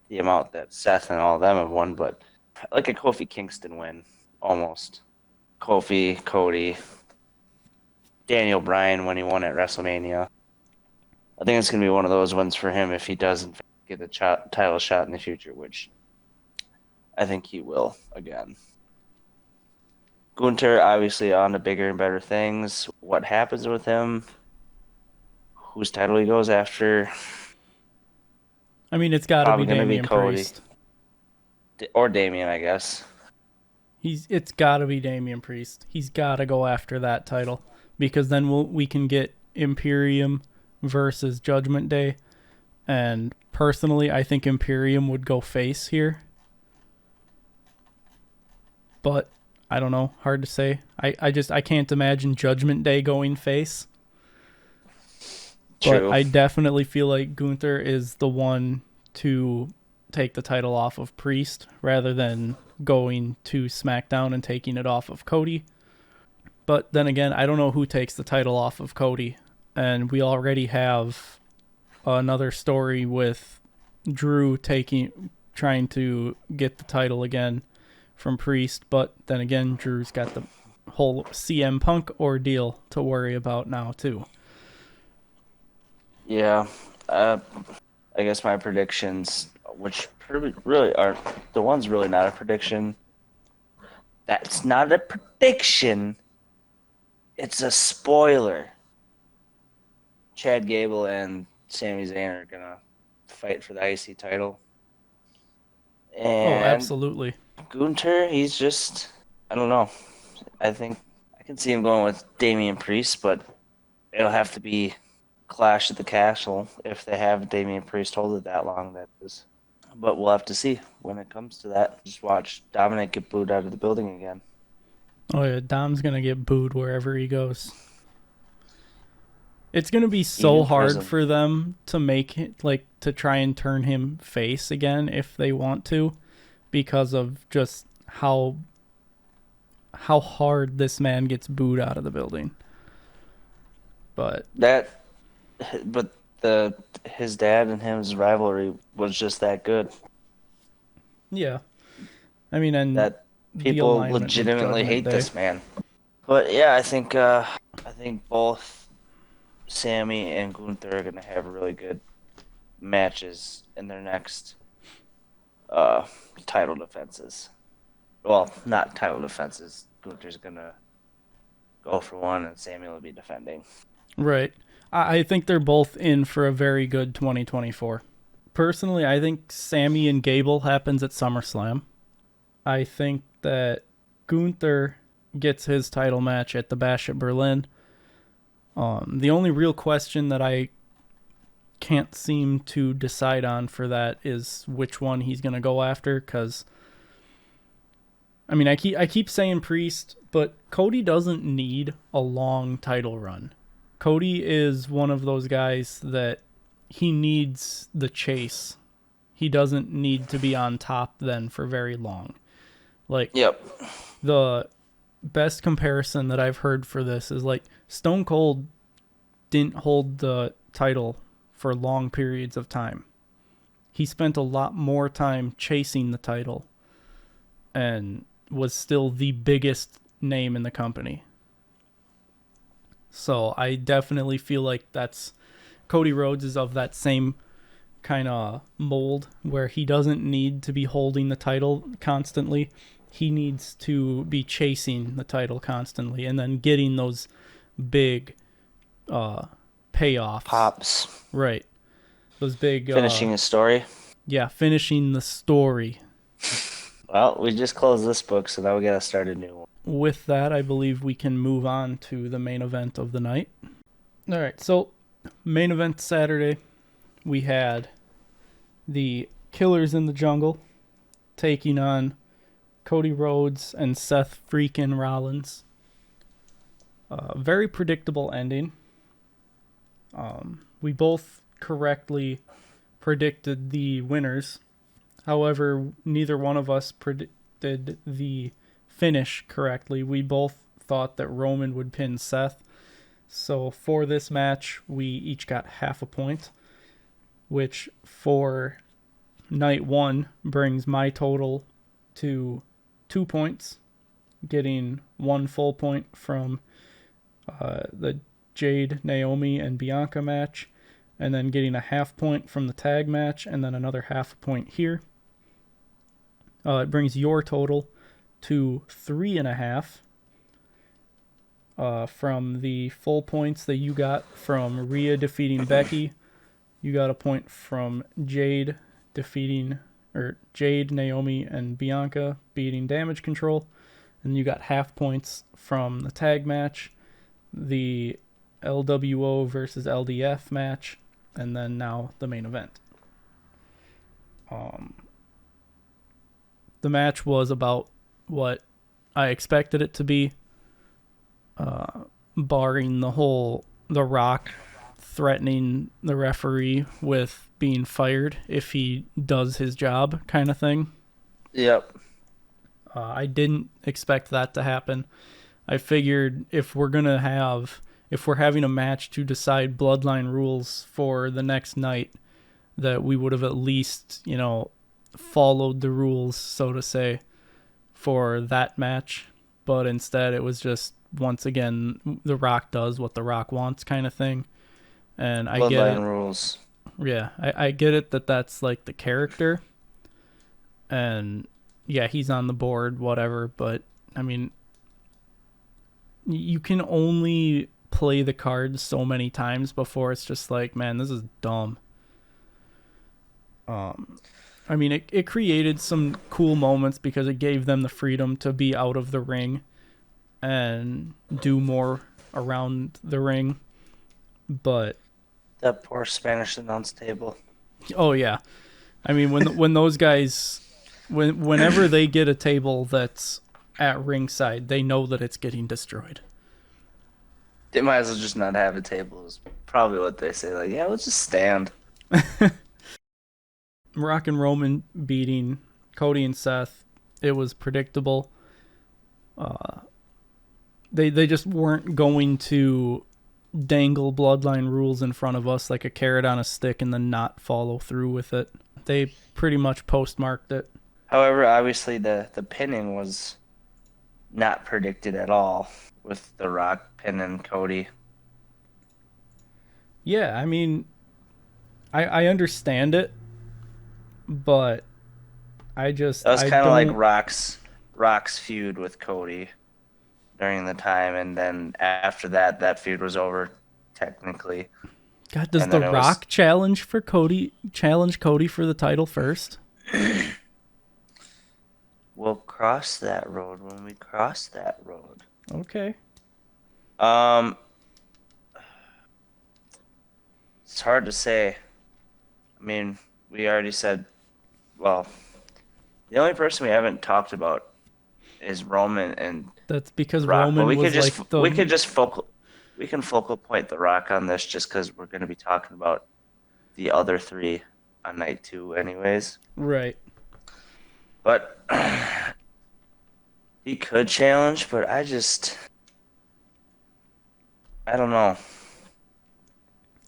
the amount that Seth and all of them have won, but like a Kofi Kingston win, almost. Kofi, Cody, Daniel Bryan when he won at WrestleMania. I think it's going to be one of those ones for him if he doesn't get a title shot in the future, which I think he will again. Gunther, obviously, on to bigger and better things. What happens with him? Whose title he goes after?
I mean, it's got to be Damian Priest.
Or Damian, I guess.
It's got to be Damian Priest. He's got to go after that title, because then we can get Imperium versus Judgment Day. And personally, I think Imperium would go face here. But I don't know, hard to say. I can't imagine Judgment Day going face. True. But I definitely feel like Gunther is the one to take the title off of Priest rather than going to SmackDown and taking it off of Cody. But then again, I don't know who takes the title off of Cody. And we already have another story with Drew trying to get the title again from Priest. But then again, Drew's got the whole CM Punk ordeal to worry about now too.
Yeah, I guess my predictions, which really are the one's really not a prediction. That's not a prediction. It's a spoiler. Chad Gable and Sami Zayn are gonna fight for the IC title. And
absolutely.
Gunther, he's just, I don't know. I think I can see him going with Damian Priest, but it'll have to be Clash at the Castle if they have Damian Priest hold it that long. That is, but we'll have to see when it comes to that. Just watch Dominic get booed out of the building again.
Oh yeah, Dom's gonna get booed wherever he goes. It's gonna be so hard for them to make it, like, to try and turn him face again if they want to, because of just how hard this man gets booed out of the building. But
his dad and him's rivalry was just that good.
Yeah, I mean, and
that people legitimately hate this man. But yeah, I think both Sammy and Gunther are gonna have really good matches in their next title defenses. Well, not title defenses. Gunther's gonna go for one, and Sammy will be defending.
Right. I think they're both in for a very good 2024. Personally, I think Sammy and Gable happens at SummerSlam. I think that Gunther gets his title match at the Bash at Berlin. The only real question that I can't seem to decide on for that is which one he's going to go after, because I mean, I keep saying Priest, but Cody doesn't need a long title run. Cody is one of those guys that he needs the chase. He doesn't need to be on top then for very long. Like,
yep.
The best comparison that I've heard for this is like Stone Cold didn't hold the title for long periods of time. He spent a lot more time chasing the title and was still the biggest name in the company. So I definitely feel like that's Cody Rhodes is of that same kind of mold where he doesn't need to be holding the title constantly. He needs to be chasing the title constantly and then getting those big payoffs.
Pops.
Right. Those big...
finishing a story?
Yeah, finishing the story.
Well, we just closed this book, so now we gotta start a new one.
With that, I believe we can move on to the main event of the night. All right, so main event Saturday, we had the Killers in the Jungle taking on Cody Rhodes and Seth freaking Rollins. Very predictable ending. We both correctly predicted the winners. However, neither one of us predicted the finish correctly. We both thought that Roman would pin Seth. So for this match, we each got half a point, which for night one brings my total to 2 points, getting 1 full point from the Jade, Naomi, and Bianca match, and then getting a half point from the tag match, and then another half a point here. It brings your total to 3.5 from the full points that you got from Rhea defeating Becky. You got a point from Jade, Naomi, and Bianca beating Damage Control. And you got half points from the tag match, the LWO versus LDF match, and then now the main event. The match was about what I expected it to be, barring the Rock threatening the referee with being fired if he does his job kind of thing.
Yep.
I didn't expect that to happen. I figured if we're having a match to decide bloodline rules for the next night, that we would have at least, followed the rules, so to say, for that match. But instead it was just, once again, The Rock does what The Rock wants kind of thing. And I get it.
Rules.
Yeah, I get it that's like the character. And yeah, he's on the board, whatever. But I mean, you can only play the cards so many times before it's just like, man, this is dumb. I mean, it created some cool moments because it gave them the freedom to be out of the ring and do more around the ring. But
That poor Spanish announce table.
Oh yeah, I mean when those guys, whenever they get a table that's at ringside, they know that it's getting destroyed.
They might as well just not have a table. Is probably what they say. Like, yeah, let's just stand.
Rock and Roman beating Cody and Seth, it was predictable. They just weren't going to dangle bloodline rules in front of us like a carrot on a stick and then not follow through with it. They pretty much postmarked it.
However, obviously the pinning was not predicted at all with The Rock pinning Cody.
Yeah, I mean, I understand it, but
That was
I
kind of like
don't.
Rock's feud with Cody during the time, and then after that, that feud was over technically.
God, does
And
The
then it was,
Rock challenge Cody for the title first?
we'll cross that road when we cross that road.
Okay.
Um, it's hard to say. I mean, we already said, well, the only person we haven't talked about is Roman and
That's because
Rock, but
Roman was like the
we can focal point The Rock on this just because we're going to be talking about the other three on night 2 anyways.
right.
But he could challenge, but I don't know.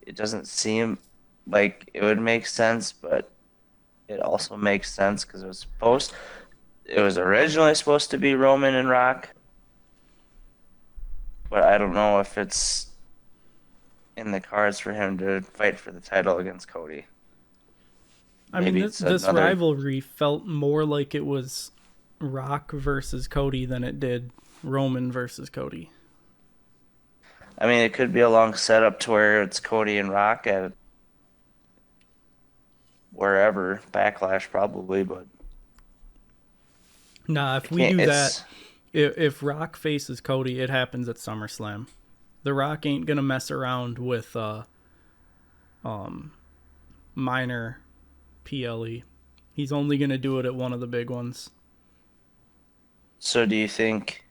It doesn't seem like it would make sense, but it also makes sense because it was originally supposed to be Roman and Rock, but I don't know if it's in the cards for him to fight for the title against Cody.
I mean,
Maybe
this rivalry felt more like it was Rock versus Cody than it did Roman versus Cody.
I mean, it could be a long setup to where it's Cody and Rock at wherever, Backlash probably, but
Nah, if we
can't.
do that, if Rock faces Cody, it happens at SummerSlam. The Rock ain't gonna mess around with minor PLE. He's only gonna do it at one of the big ones.
So do you think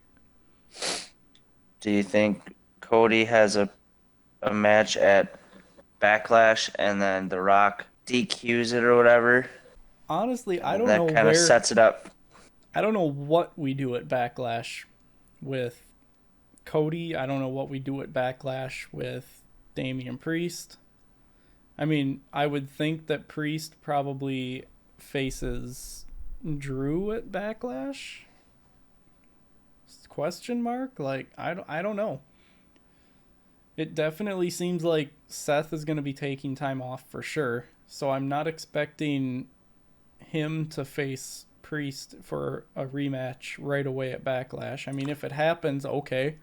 Cody has a match at Backlash and then The Rock DQs it or whatever?
Honestly, I
And
don't
that
know
kind of
where.
sets it up.
I don't know what we do at Backlash with Cody. I don't know what we do at Backlash with Damian Priest. I mean, I would think that Priest probably faces Drew at Backlash. Question mark? Like I don't know. It definitely seems like Seth is going to be taking time off for sure. So I'm not expecting him to face Priest for a rematch right away at Backlash. I mean, if it happens, okay.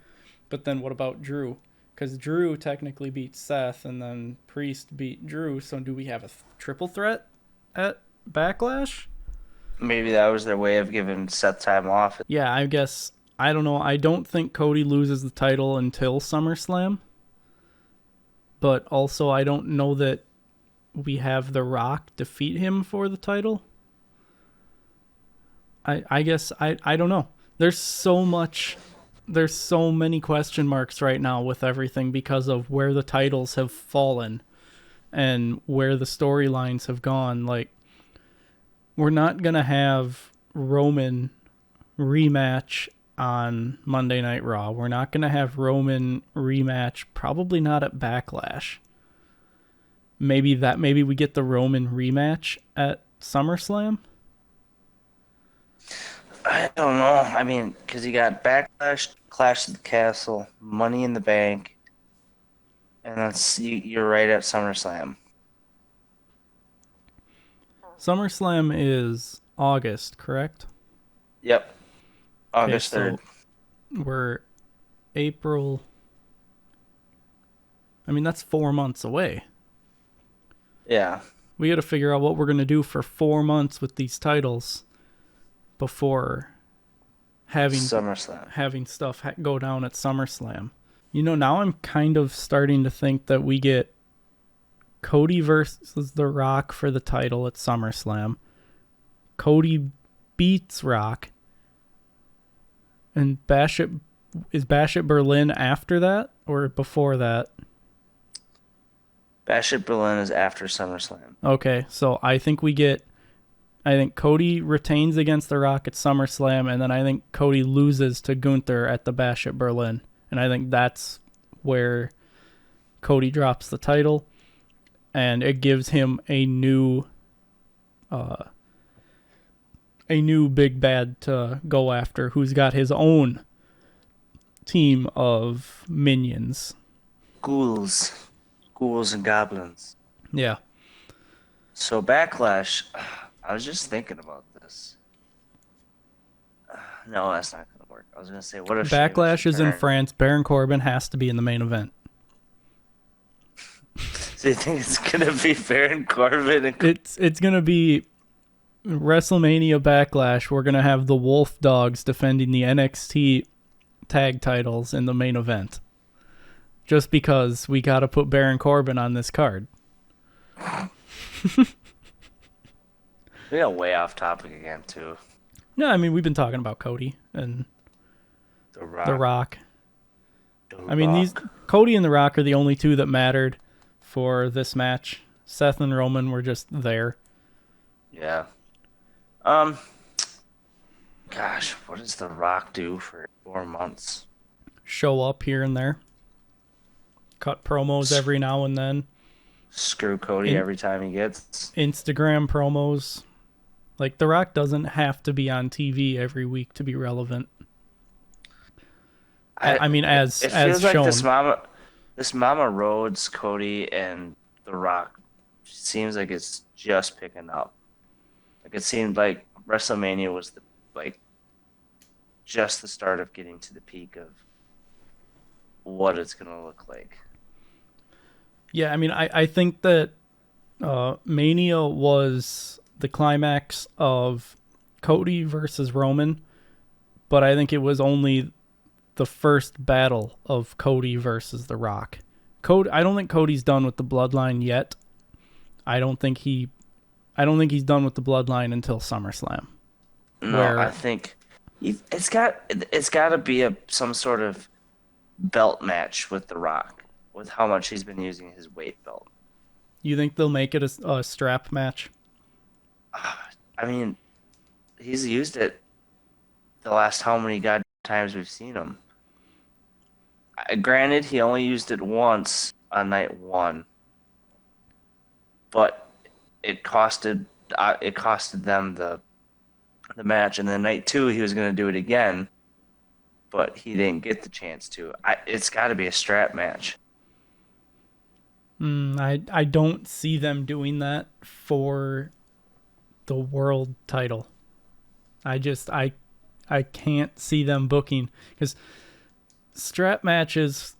But then what about Drew? Because Drew technically beat Seth, and then Priest beat Drew. So do we have a triple threat at Backlash?
Maybe that was their way of giving Seth time off.
Yeah, I guess. I don't know. I don't think Cody loses the title until SummerSlam. But also, I don't know that we have The Rock defeat him for the title. I guess I don't know. There's so many question marks right now with everything because of where the titles have fallen and where the storylines have gone. Like, we're not going to have Roman rematch on Monday Night Raw. We're not going to have Roman rematch, probably not at Backlash. Maybe we get the Roman rematch at SummerSlam.
I don't know. I mean, because you got Backlash, Clash of the Castle, Money in the Bank, and you're right at SummerSlam.
SummerSlam is August, correct?
Yep.
Okay,
August 3rd.
so we're April. I mean, that's 4 months away.
Yeah.
We got to figure out what we're going to do for 4 months with these titles before having stuff go down at SummerSlam. You know, now I'm kind of starting to think that we get Cody versus The Rock for the title at SummerSlam. Cody beats Rock. And Bash at Berlin after that or before that?
Bash at Berlin is after SummerSlam.
Okay, so I think Cody retains against The Rock at SummerSlam, and then I think Cody loses to Gunther at the Bash at Berlin. And I think that's where Cody drops the title, and it gives him a new big bad to go after, who's got his own team of minions.
Ghouls and goblins.
Yeah.
So Backlash, I was just thinking about this. No, that's not going to work. I was going to say, what if
Backlash is in France? Baron Corbin has to be in the main event.
So you think it's going to be Baron Corbin?
It's going to be WrestleMania Backlash. We're going to have the Wolf Dogs defending the NXT tag titles in the main event. Just because we got to put Baron Corbin on this card.
We got way off topic again, too.
No, I mean, we've been talking about Cody and The Rock. Cody and The Rock are the only two that mattered for this match. Seth and Roman were just there.
Yeah. Gosh, what does The Rock do for 4 months?
Show up here and there. Cut promos every now and then.
Screw Cody every time he gets.
Instagram promos. Like, The Rock doesn't have to be on TV every week to be relevant. I mean, as
it feels
shown.
Like this Mama Rhodes, Cody, and The Rock seems like it's just picking up. Like, it seemed like WrestleMania was just the start of getting to the peak of what it's gonna look like.
Yeah, I mean, I think that Mania was the climax of Cody versus Roman, but I think it was only the first battle of Cody versus The Rock. I don't think Cody's done with the bloodline yet. I don't think he's done with the bloodline until SummerSlam.
No, I think it's got to be some sort of belt match with The Rock, with how much he's been using his weight belt.
You think they'll make it a strap match?
I mean, he's used it the last how many goddamn times we've seen him. Granted, he only used it once on night 1, but it costed them the match, and then night 2 he was going to do it again, but he didn't get the chance to. It's got to be a strap match.
I don't see them doing that for the world title. I can't see them booking, because strap matches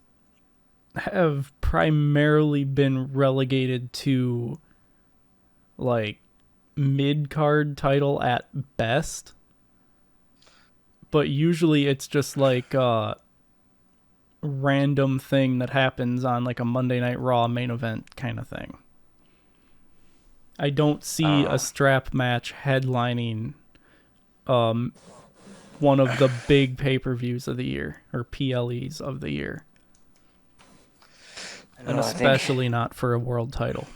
have primarily been relegated to like mid-card title at best, but usually it's just like a random thing that happens on like a Monday Night Raw main event kind of thing. I don't see a strap match headlining one of the big pay-per-views of the year, or PLEs of the year. And especially not for a world title.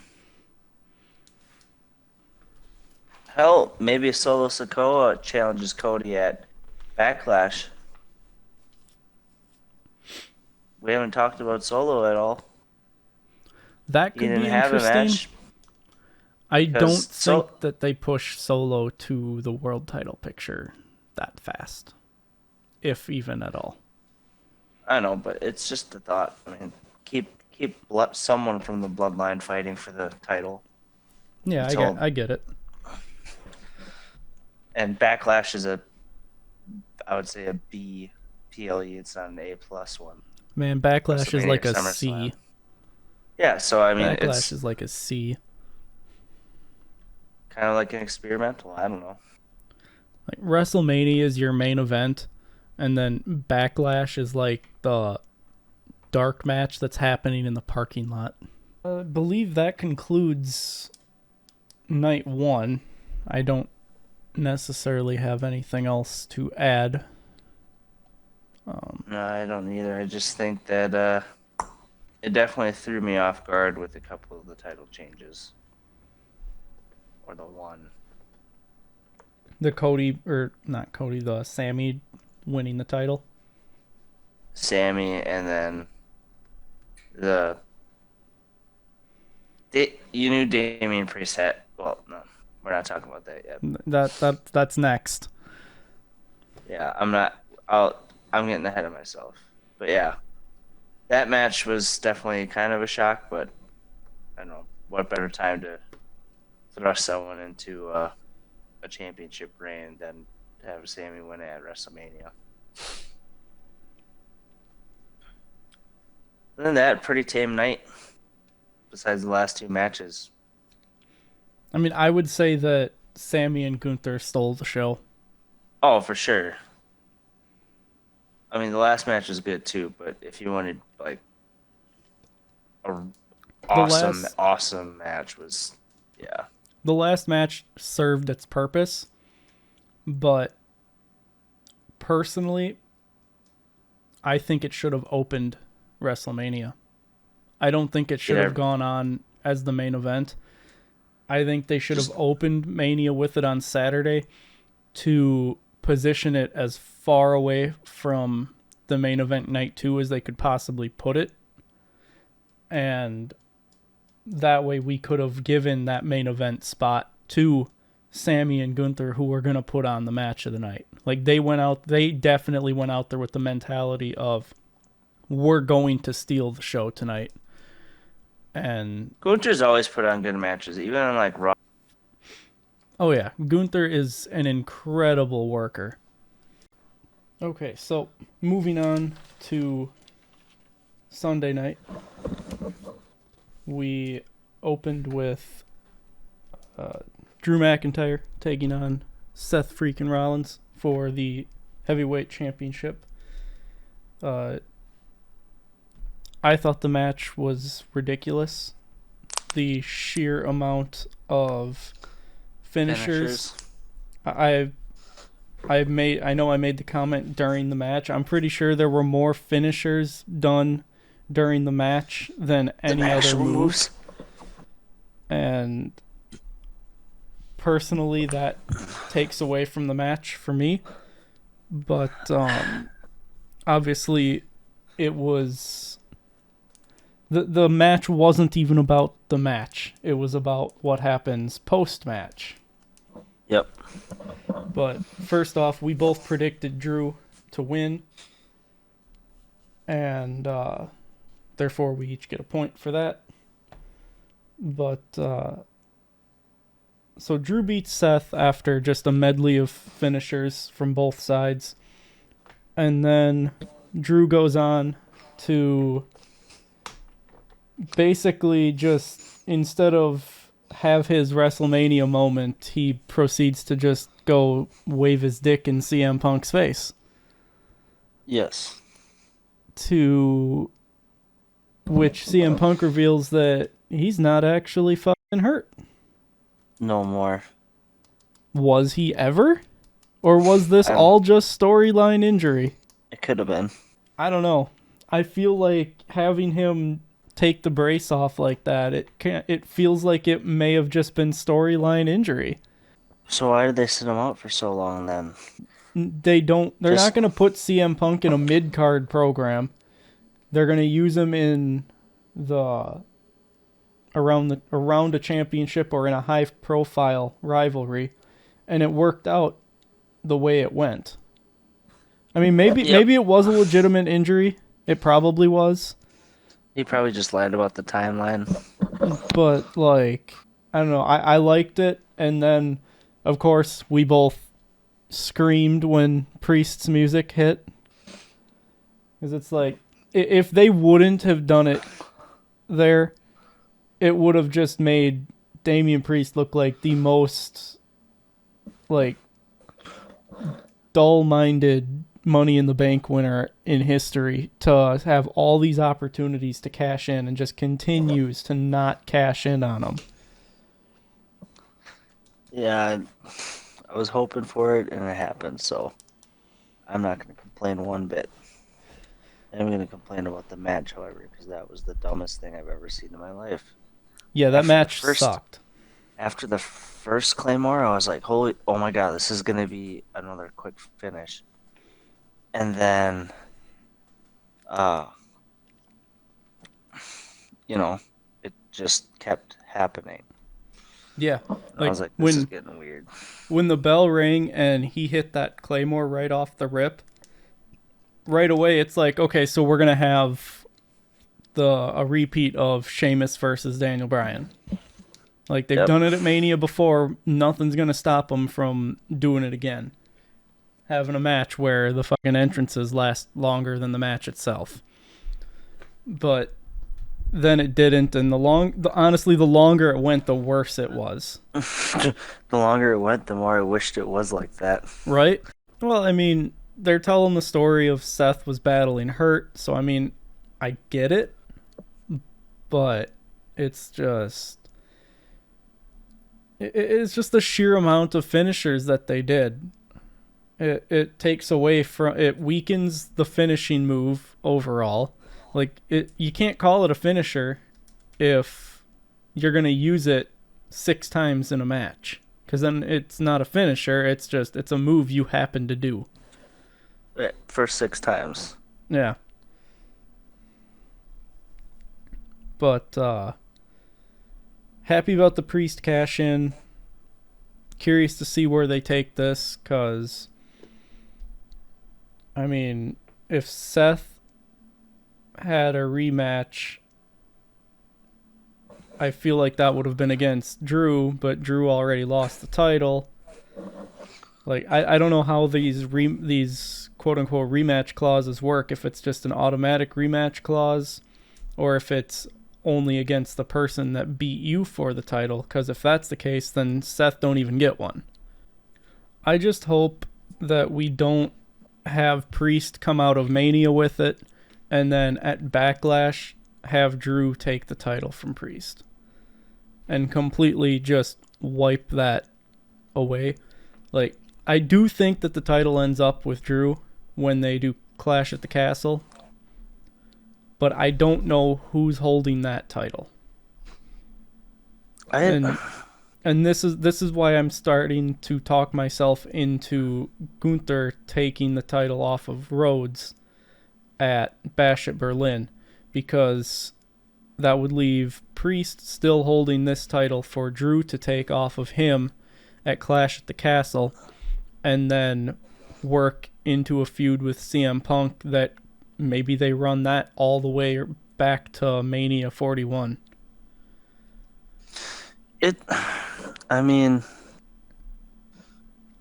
Hell, maybe Solo Sikoa challenges Cody at Backlash. We haven't talked about Solo at all.
That could be interesting. I don't think that they push Solo to the world title picture that fast, if even at all.
I know, but it's just a thought. I mean, keep someone from the bloodline fighting for the title.
Yeah, I get it.
And Backlash is I would say a B PLE. It's not an A+ one.
Man, Backlash is like a C.
Yeah, so I mean,
Backlash is like a C.
Kind of like an experimental. I don't know.
Like WrestleMania is your main event, and then Backlash is like the dark match that's happening in the parking lot. I believe that concludes night one. I don't necessarily have anything else to add.
No, I don't either. I just think that it definitely threw me off guard with a couple of the title changes. Or the one.
The Sammy winning the title.
Sammy, and then you knew Damian Priest had. Well, no, we're not talking about that yet.
That's next.
Yeah, I'm getting ahead of myself. But yeah, that match was definitely kind of a shock. But I don't know what better time to thrust someone into a championship reign than to have Sammy win at WrestleMania. Other than that, pretty tame night. Besides the last two matches.
I mean, I would say that Sammy and Gunther stole the show.
Oh, for sure. I mean, the last match was good too, but if you wanted like a awesome match was, yeah.
The last match served its purpose, but personally, I think it should have opened WrestleMania. I don't think it should have gone on as the main event. I think they should have opened Mania with it on Saturday to position it as far away from the main event night 2 as they could possibly put it. And that way we could have given that main event spot to Sammy and Gunther, who were going to put on the match of the night. Like, they definitely went out there with the mentality of, we're going to steal the show tonight. And
Gunther's always put on good matches, even on like Raw.
Oh yeah, Gunther is an incredible worker. Okay, so moving on to Sunday night, we opened with Drew McIntyre taking on Seth freaking Rollins for the heavyweight championship. I thought the match was ridiculous. The sheer amount of finishers. I know I made the comment during the match. I'm pretty sure there were more finishers done during the match than any other moves. And personally, that takes away from the match for me. But obviously, it was... The match wasn't even about the match. It was about what happens post-match.
Yep.
But first off, we both predicted Drew to win. And therefore, we each get a point for that. But so Drew beats Seth after just a medley of finishers from both sides. And then Drew goes on to... basically just, instead of have his WrestleMania moment, he proceeds to just go wave his dick in CM Punk's face.
Yes.
To which CM Punk reveals that he's not actually fucking hurt.
No more.
Was he ever? Or was this all just storyline injury?
It could have been.
I don't know. I feel like having him take the brace off like that, it feels like it may have just been storyline injury.
So why did they sit him out for so long then?
They're not going to put CM Punk in a mid-card program. They're going to use him in around a championship or in a high-profile rivalry, and it worked out the way it went. I mean, maybe it was a legitimate injury. It probably was.
He probably just lied about the timeline.
But, like, I don't know. I liked it. And then, of course, we both screamed when Priest's music hit. Because it's like, if they wouldn't have done it there, it would have just made Damian Priest look like the most, like, dull-minded Money in the Bank winner in history to have all these opportunities to cash in and just continues to not cash in on them.
Yeah, I was hoping for it, and it happened, so I'm not going to complain one bit. I'm going to complain about the match, however, because that was the dumbest thing I've ever seen in my life.
Yeah, that match sucked.
After the first Claymore, I was like, oh my god, this is going to be another quick finish. And then, it just kept happening.
Yeah.
I was like, this is getting weird.
When the bell rang and he hit that Claymore right off the rip, right away it's like, okay, so we're going to have a repeat of Sheamus versus Daniel Bryan. Like, they've done it at Mania before. Nothing's going to stop them from doing it again. Having a match where the fucking entrances last longer than the match itself. But then it didn't, and honestly, the longer it went, the worse it was.
The longer it went, the more I wished it was like that.
Right? Well, I mean, they're telling the story of Seth was battling hurt, so I mean, I get it, but it's just the sheer amount of finishers that they did. It takes away from, it weakens the finishing move overall. Like, you can't call it a finisher if you're going to use it 6 times in a match. Because then it's not a finisher, it's a move you happen to do.
For 6 times.
Yeah. But, happy about the Priest cash-in. Curious to see where they take this, because, I mean, if Seth had a rematch, I feel like that would have been against Drew, but Drew already lost the title. Like, I don't know how these quote-unquote rematch clauses work, if it's just an automatic rematch clause, or if it's only against the person that beat you for the title, because if that's the case, then Seth don't even get one. I just hope that we don't have Priest come out of Mania with it, and then at Backlash have Drew take the title from Priest and completely just wipe that away. Like, I do think that the title ends up with Drew when they do Clash at the Castle, but I don't know who's holding that title. And this is why I'm starting to talk myself into Gunther taking the title off of Rhodes at Bash at Berlin, because that would leave Priest still holding this title for Drew to take off of him at Clash at the Castle, and then work into a feud with CM Punk that maybe they run that all the way back to Mania 41.
I mean,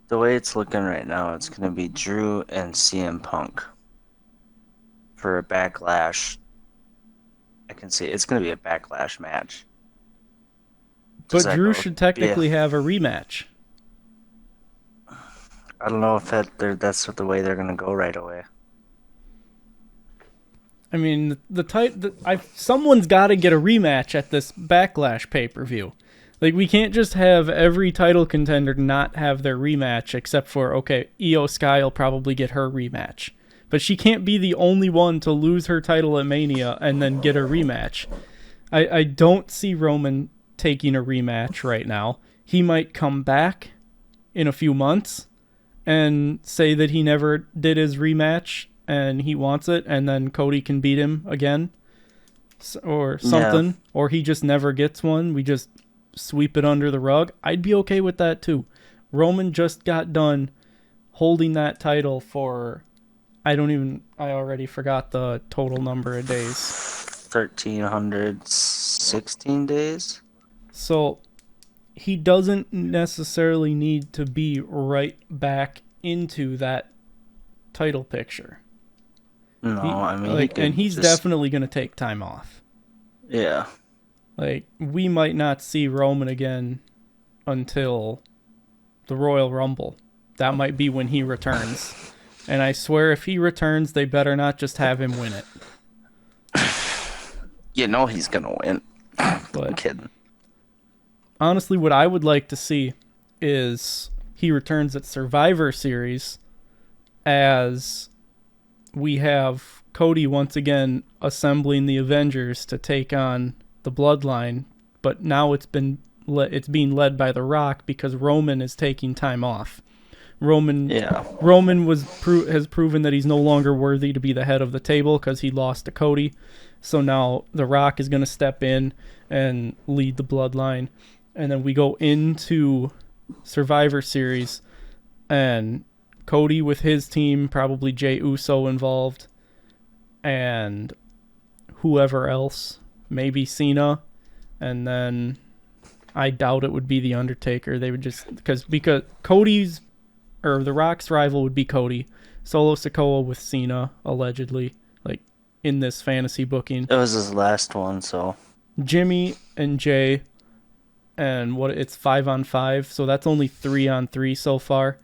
the way it's looking right now, it's going to be Drew and CM Punk for a Backlash. I can see it's going to be a Backlash match.
But Drew should technically have a rematch.
I don't know if that's the way they're going to go right away.
I mean, someone's got to get a rematch at this Backlash pay-per-view. Like, we can't just have every title contender not have their rematch, except for, okay, Io Sky will probably get her rematch. But she can't be the only one to lose her title at Mania and then get a rematch. I don't see Roman taking a rematch right now. He might come back in a few months and say that he never did his rematch and he wants it, and then Cody can beat him again or something. Yeah. Or he just never gets one. We just sweep it under the rug. I'd be okay with that too. Roman just got done holding that title for, I already forgot the total number of days.
1,316 days.
So he doesn't necessarily need to be right back into that title picture.
No,
he's definitely going to take time off.
Yeah.
Like, we might not see Roman again until the Royal Rumble. That might be when he returns. And I swear if he returns, they better not just have him win it.
You know he's gonna win.
But
I'm kidding.
honestly, what I would like to see is he returns at Survivor Series as we have Cody once again assembling the Avengers to take on the Bloodline, but now it's being led by The Rock because Roman is taking time off. Roman has proven that he's no longer worthy to be the head of the table because he lost to Cody. So now The Rock is going to step in and lead the Bloodline. And then we go into Survivor Series and Cody with his team, probably Jey Uso involved, and whoever else, maybe Cena, and then I doubt it would be The Undertaker. They would just because Cody's or The Rock's rival would be Cody, Solo Sikoa with Cena allegedly, like in this fantasy booking.
It was his last one, so
Jimmy and Jay, and it's 5-on-5, so that's only 3-on-3 so far.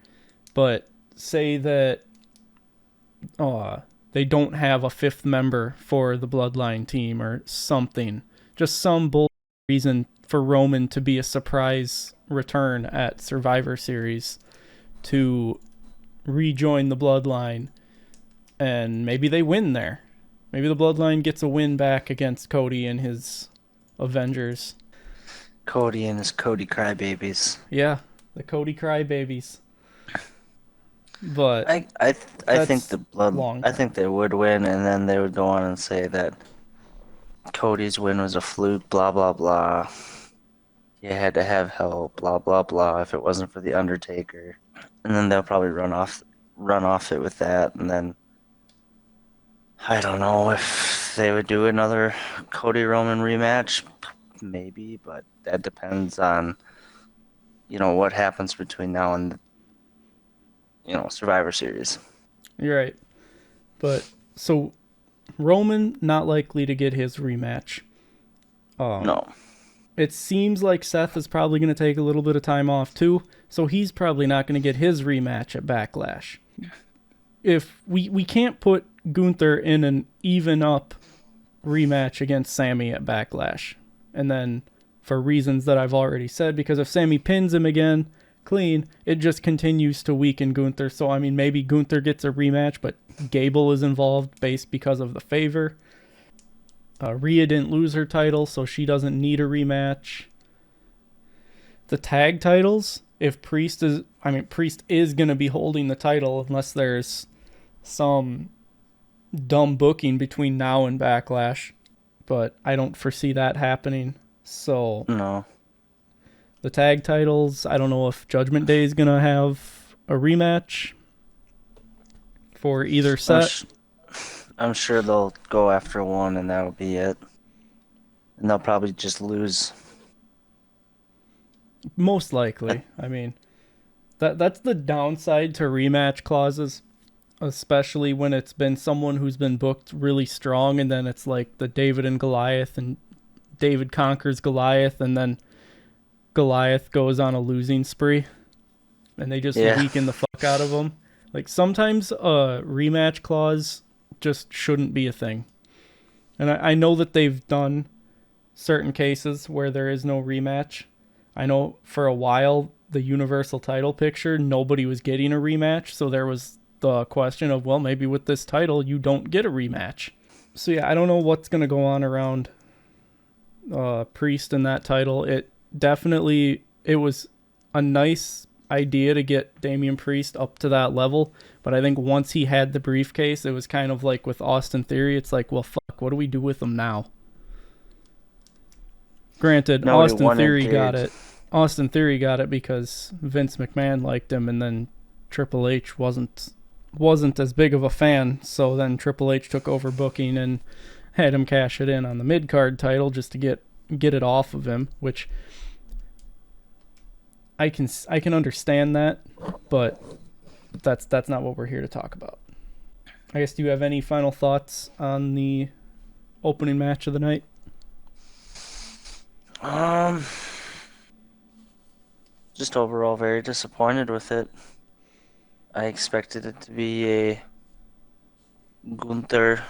But say that they don't have a fifth member for the Bloodline team or something. Just some bull reason for Roman to be a surprise return at Survivor Series to rejoin the Bloodline, and maybe they win there. Maybe the Bloodline gets a win back against Cody and his Avengers.
Cody and his Cody crybabies.
Yeah, the Cody crybabies. But
I think I think they would win, and then they would go on and say that Cody's win was a fluke, blah blah blah. You had to have help, blah blah blah. If it wasn't for the Undertaker, and then they'll probably run off it with that, and then I don't know if they would do another Cody Roman rematch, maybe, but that depends on what happens between now and Survivor Series.
You're right. But so Roman not likely to get his rematch.
No.
It seems like Seth is probably going to take a little bit of time off too, so he's probably not going to get his rematch at Backlash. If we can't put Gunther in an even up rematch against Sammy at Backlash. And then for reasons that I've already said, because if Sammy pins him again clean, it just continues to weaken Gunther. So, I mean, maybe Gunther gets a rematch, but Gable is involved because of the favor. Rhea didn't lose her title, so she doesn't need a rematch. The tag titles, if Priest is going to be holding the title unless there's some dumb booking between now and Backlash, but I don't foresee that happening. So
no.
The tag titles, I don't know if Judgment Day is going to have a rematch for either set.
I'm sure they'll go after one and that'll be it. And they'll probably just lose.
Most likely. I mean, that's the downside to rematch clauses, especially when it's been someone who's been booked really strong and then it's like the David and Goliath and David conquers Goliath and then Goliath goes on a losing spree and they just weaken the fuck out of him. Like sometimes a rematch clause just shouldn't be a thing. And I know that they've done certain cases where there is no rematch. I know for a while the Universal title picture, nobody was getting a rematch. So there was the question of, well, maybe with this title you don't get a rematch. So yeah, I don't know what's going to go on around Priest and that title. It was a nice idea to get Damian Priest up to that level, but I think once he had the briefcase, it was kind of like with Austin Theory. It's like, well, fuck, what do we do with him now? Granted, Austin Theory got it. Austin Theory got it because Vince McMahon liked him, and then Triple H wasn't as big of a fan, so then Triple H took over booking and had him cash it in on the mid-card title just to get it off of him, which I can understand that, but that's not what we're here to talk about. I guess, do you have any final thoughts on the opening match of the night?
Just overall very disappointed with it. I expected it to be a Gunther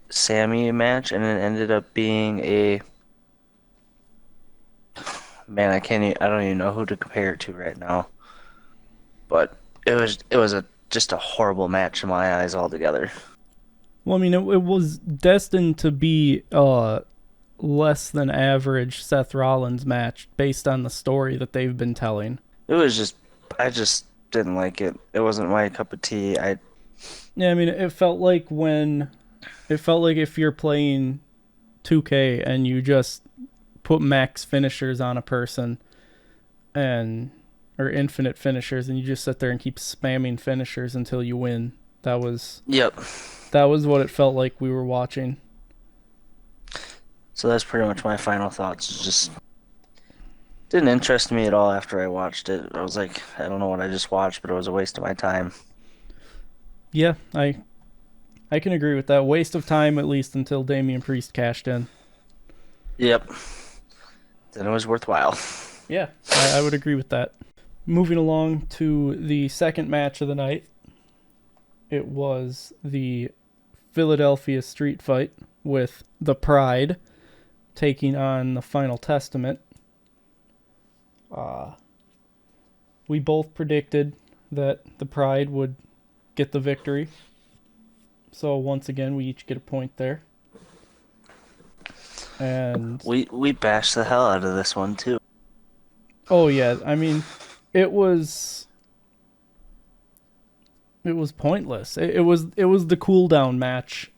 Sammy match, and it ended up being a man. I don't even know who to compare it to right now. But it was just a horrible match in my eyes altogether.
Well, I mean, it was destined to be less than average Seth Rollins match based on the story that they've been telling.
I just didn't like it. It wasn't my cup of tea.
Yeah, I mean, it felt like if you're playing 2K and you just put max finishers on a person or infinite finishers, and you just sit there and keep spamming finishers until you win.
Yep.
That was what it felt like we were watching.
So that's pretty much my final thoughts. It just didn't interest me at all after I watched it. I was like, I don't know what I just watched, but it was a waste of my time.
Yeah, I can agree with that. Waste of time, at least until Damian Priest cashed in.
Yep. Then it was worthwhile.
Yeah, I would agree with that. Moving along to the second match of the night. It was the Philadelphia Street Fight with the Pride taking on the Final Testament. We both predicted that the Pride would get the victory. So once again, we each get a point there. And
we bashed the hell out of this one too.
oh yeah, I mean, it was pointless. It was the cool down match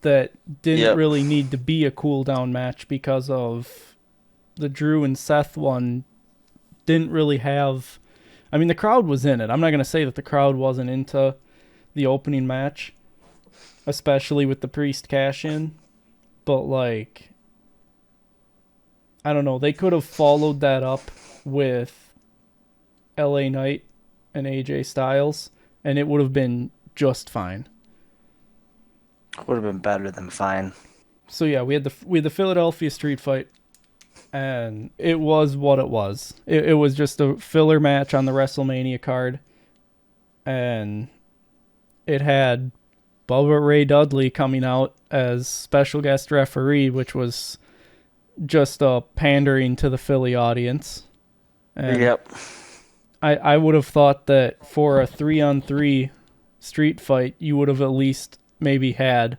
that didn't really need to be a cool down match because of the Drew and Seth one didn't really have. I mean, the crowd was in it. I'm not going to say that the crowd wasn't into the opening match, especially with the Priest cash in, but like, I don't know, they could have followed that up with LA Knight and AJ Styles, and it would have been just fine.
Would have been better than fine.
So yeah, we had the Philadelphia Street Fight, and it was what it was. It was just a filler match on the WrestleMania card, and it had Bubba Ray Dudley coming out as special guest referee, which was just pandering to the Philly audience. And
yep.
I would have thought that for a 3-on-3 street fight, you would have at least maybe had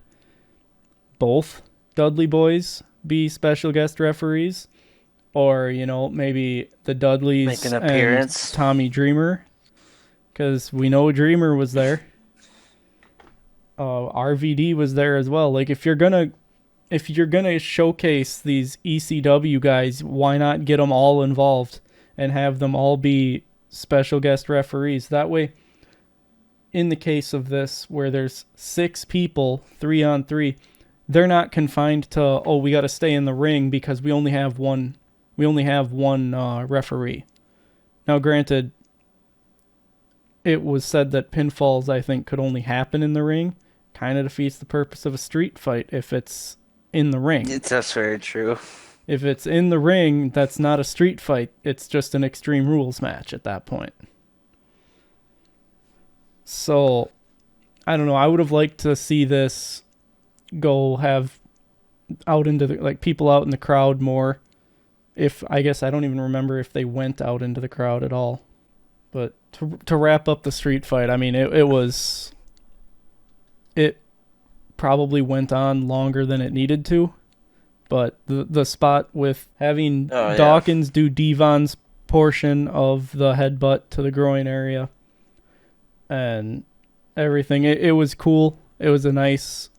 both Dudley boys be special guest referees, or, you know, maybe the Dudleys
make an appearance,
and Tommy Dreamer, because we know Dreamer was there. RVD was there as well. Like, if you're gonna showcase these ECW guys, why not get them all involved and have them all be special guest referees? That way, in the case of this, where there's 6 people, 3-on-3, they're not confined to, oh, we got to stay in the ring because we only have one referee. Now, granted, it was said that pinfalls, I think, could only happen in the ring. Kind of defeats the purpose of a street fight if it's in the ring.
That's very true.
If it's in the ring, that's not a street fight. It's just an Extreme Rules match at that point. So, I don't know. I would have liked to see this go have out into the, like, people out in the crowd more. I guess I don't even remember if they went out into the crowd at all. But to wrap up the street fight, I mean, it probably went on longer than it needed to. But the spot with having Dawkins do Devon's portion of the headbutt to the groin area and everything, it was cool. It was a nice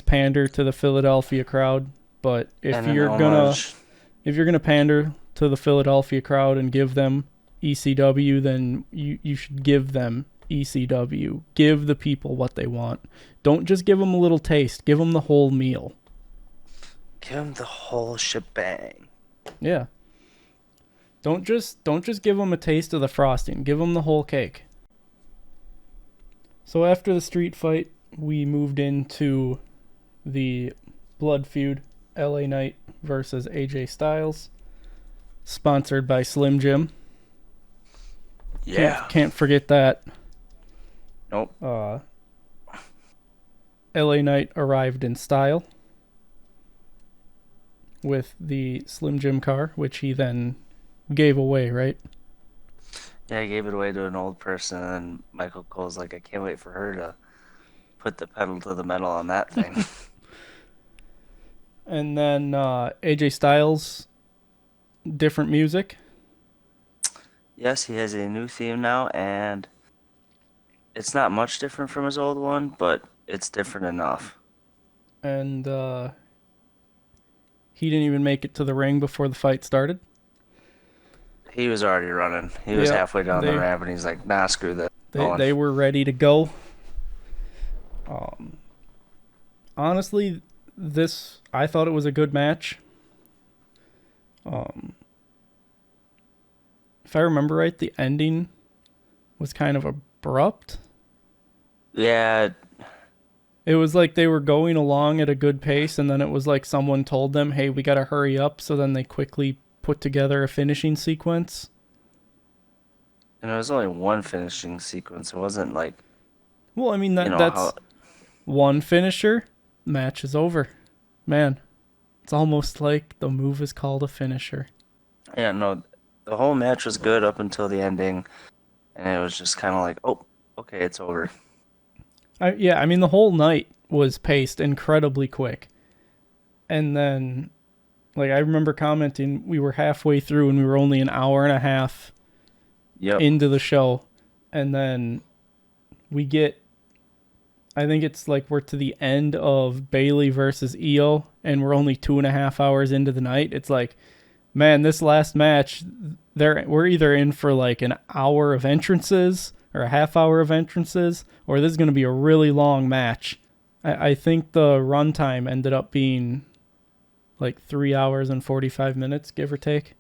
pander to the Philadelphia crowd. But if you're gonna pander to the Philadelphia crowd and give them ECW, then you should give them ECW. Give the people what they want. Don't just give them a little taste. Give them the whole meal.
Give them the whole shebang.
Yeah. Don't just give them a taste of the frosting. Give them the whole cake. So after the street fight, we moved into the blood feud, LA Knight versus AJ Styles, sponsored by Slim Jim.
Yeah.
Can't forget that.
Nope.
LA Knight arrived in style with the Slim Jim car, which he then gave away, right?
Yeah, I gave it away to an old person, and Michael Cole's like, I can't wait for her to put the pedal to the metal on that thing.
And then AJ Styles, different music.
Yes, he has a new theme now, and it's not much different from his old one, but it's different enough.
And he didn't even make it to the ring before the fight started.
He was already running. He was
Yep,
halfway down the ramp, and he's like, nah, screw this.
They were ready to go. Honestly, I thought it was a good match. If I remember right, the ending was kind of abrupt.
Yeah,
It was like they were going along at a good pace, and then it was like someone told them, hey, we gotta hurry up, so then they quickly put together a finishing sequence.
and it was only one finishing sequence. It wasn't like,
Well, I mean,
you know,
that's
how...
one finisher, match is over. Man, it's almost like the move is called a finisher.
Yeah, no, the whole match was good up until the ending, and it was just kind of like, oh, okay, it's over.
I mean, the whole night was paced incredibly quick. And then, like, I remember commenting, we were halfway through and we were only an hour and a half into the show. And then we get, I think it's like we're to the end of Bayley versus Io, and we're only 2.5 hours into the night. It's like, man, this last match, we're either in for like an hour of entrances or a half hour of entrances, or this is going to be a really long match. I think the runtime ended up being like 3 hours and 45 minutes, give or take,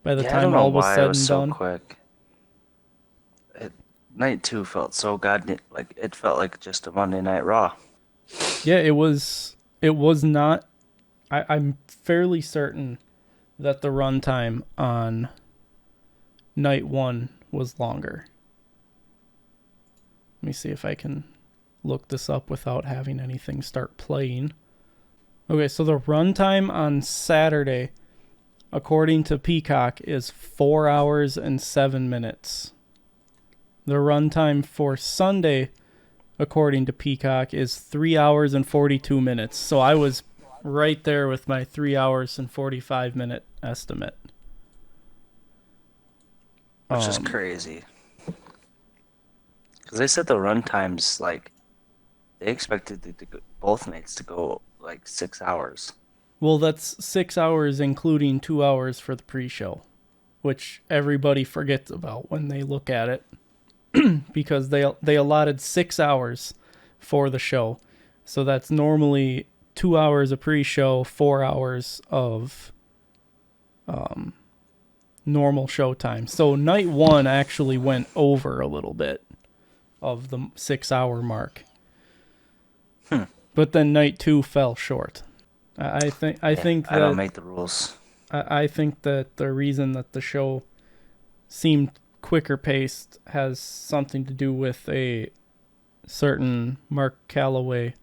by the time all was said and done.
Quick. Night 2 felt so like it felt like just a Monday Night Raw.
Yeah, it was not. I'm fairly certain that the runtime on night 1 was longer. Let me see if I can look this up without having anything start playing. Okay, so the runtime on Saturday, according to Peacock, is 4 hours and 7 minutes. The runtime for Sunday, according to Peacock, is 3 hours and 42 minutes. So I was right there with my 3 hours and 45 minute estimate.
Which is crazy. Because they said the run times, like, they expected both nights to go like 6 hours.
Well, that's 6 hours including 2 hours for the pre-show, which everybody forgets about when they look at it. Because they allotted 6 hours for the show. So that's normally 2 hours of pre-show, 4 hours of normal show time. So night 1 actually went over a little bit of the 6 hour mark. But then night 2 fell short. I think that
I don't make the rules.
I think that the reason that the show seemed quicker paced has something to do with a certain Mark Calloway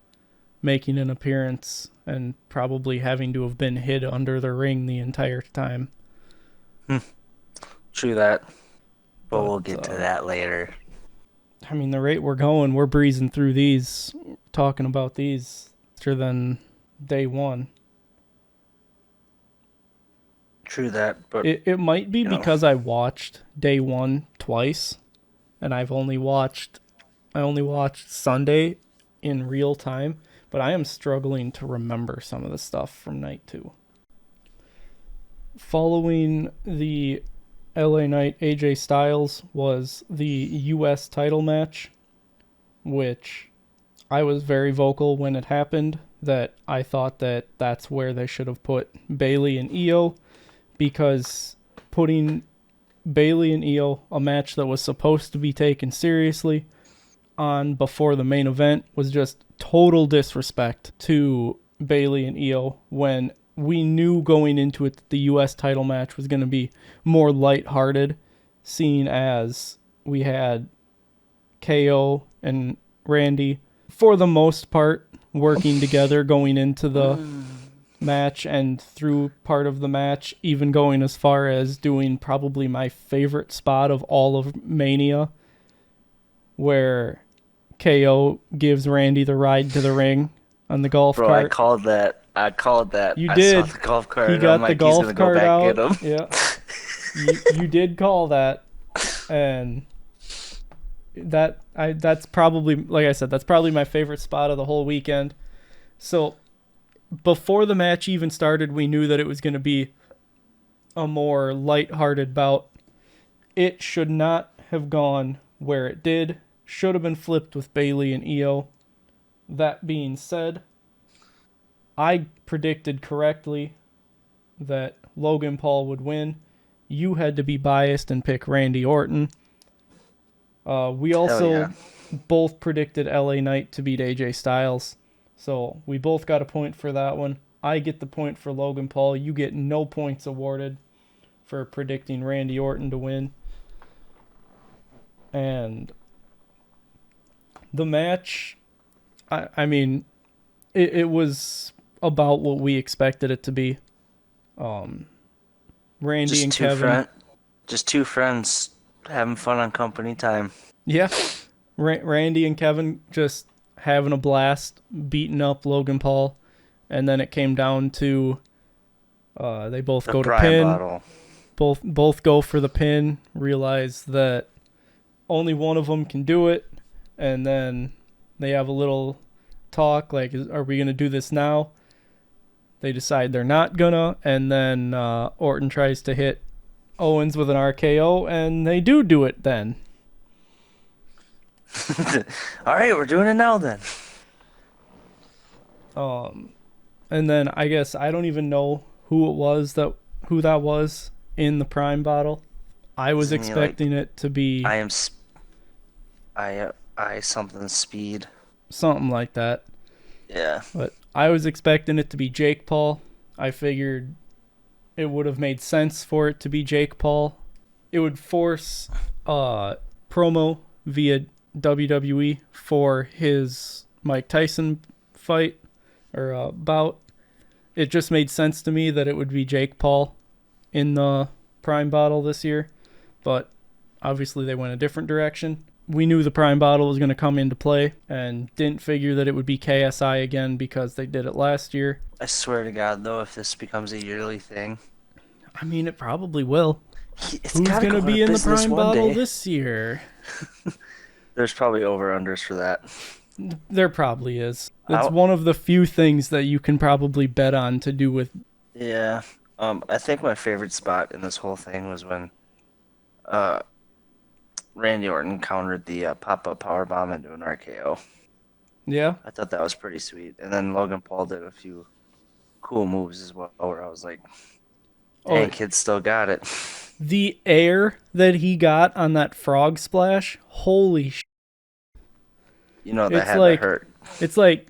making an appearance and probably having to have been hid under the ring the entire time.
True that. But we'll get to that later.
I mean, the rate we're going, we're breezing through these, talking about these faster than day 1.
True that, but
it might be because I watched day 1 twice, and I only watched Sunday in real time, but I am struggling to remember some of the stuff from night 2. Following the LA Knight AJ Styles was the US title match, which I was very vocal when it happened that I thought that that's where they should have put Bayley and Io, because putting Bayley and Io, a match that was supposed to be taken seriously, on before the main event was just total disrespect to Bayley and Io when we knew going into it that the US title match was going to be more lighthearted, seeing as we had KO and Randy, for the most part, working together going into the match and through part of the match, even going as far as doing probably my favorite spot of all of Mania, where KO gives Randy the ride to the ring on the golf
Bro,
cart.
I called that.
You
I
did.
saw the golf cart.
He got the golf cart out.
Get him.
Yeah. You did call that, and that's probably, like I said, that's probably my favorite spot of the whole weekend. So before the match even started, we knew that it was going to be a more lighthearted bout. It should not have gone where it did. Should have been flipped with Bayley and Io. That being said, I predicted correctly that Logan Paul would win. You had to be biased and pick Randy Orton. We also both predicted LA Knight to beat AJ Styles. So we both got a point for that one. I get the point for Logan Paul. You get no points awarded for predicting Randy Orton to win. And the match, I mean, it was about what we expected it to be. Randy and Kevin.
Just two friends having fun on company time.
Yeah. Randy and Kevin just having a blast, beating up Logan Paul. And then it came down to they both go to pin. Bottle. Both go for the pin, realize that only one of them can do it. And then they have a little talk, like, are we going to do this now? They decide they're not gonna, and then Orton tries to hit Owens with an RKO, and they do it then.
All right, we're doing it now then.
And then I guess I don't even know who that was in the Prime bottle. I was expecting it to be
I something speed.
Something like that.
Yeah.
But I was expecting it to be Jake Paul. I figured it would have made sense for it to be Jake Paul. It would force promo via WWE for his Mike Tyson fight or bout. It just made sense to me that it would be Jake Paul in the Prime bottle this year. But obviously they went a different direction. We knew the Prime bottle was going to come into play and didn't figure that it would be KSI again because they did it last year.
I swear to God, though, if this becomes a yearly thing.
I mean, it probably will. Who's going to be in the Prime bottle this year?
There's probably over-unders for that.
There probably is. It's one of the few things that you can probably bet on to do with...
Yeah. I think my favorite spot in this whole thing was when... Randy Orton countered the pop-up powerbomb into an RKO.
Yeah?
I thought that was pretty sweet. And then Logan Paul did a few cool moves as well, where I was like, dang, kid still got it.
The air that he got on that frog splash, holy shit.
You know, that had to hurt.
It's like,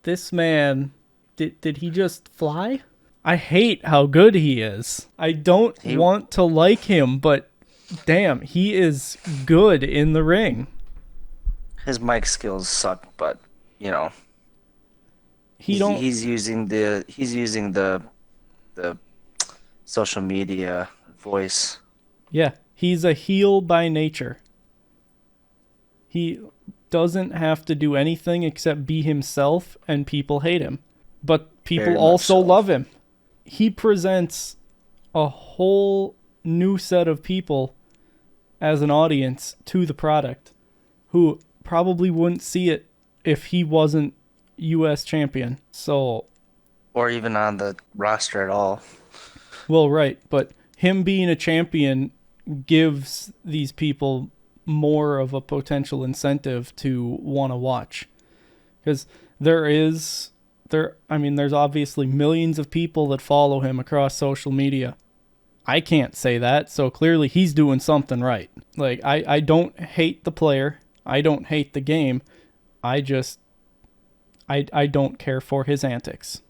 this man, did he just fly? I hate how good he is. I don't want to like him, but damn, he is good in the ring.
His mic skills suck, but you know, he's using the social media voice.
Yeah, he's a heel by nature. He doesn't have to do anything except be himself, and people hate him. But people also love him. He presents a whole new set of people as an audience to the product who probably wouldn't see it if he wasn't U.S. champion. So,
or even on the roster at all.
Well, right, but him being a champion gives these people more of a potential incentive to want to watch. Because there's obviously millions of people that follow him across social media. I can't say that, so clearly he's doing something right. Like, I don't hate the player. I don't hate the game. I don't care for his antics.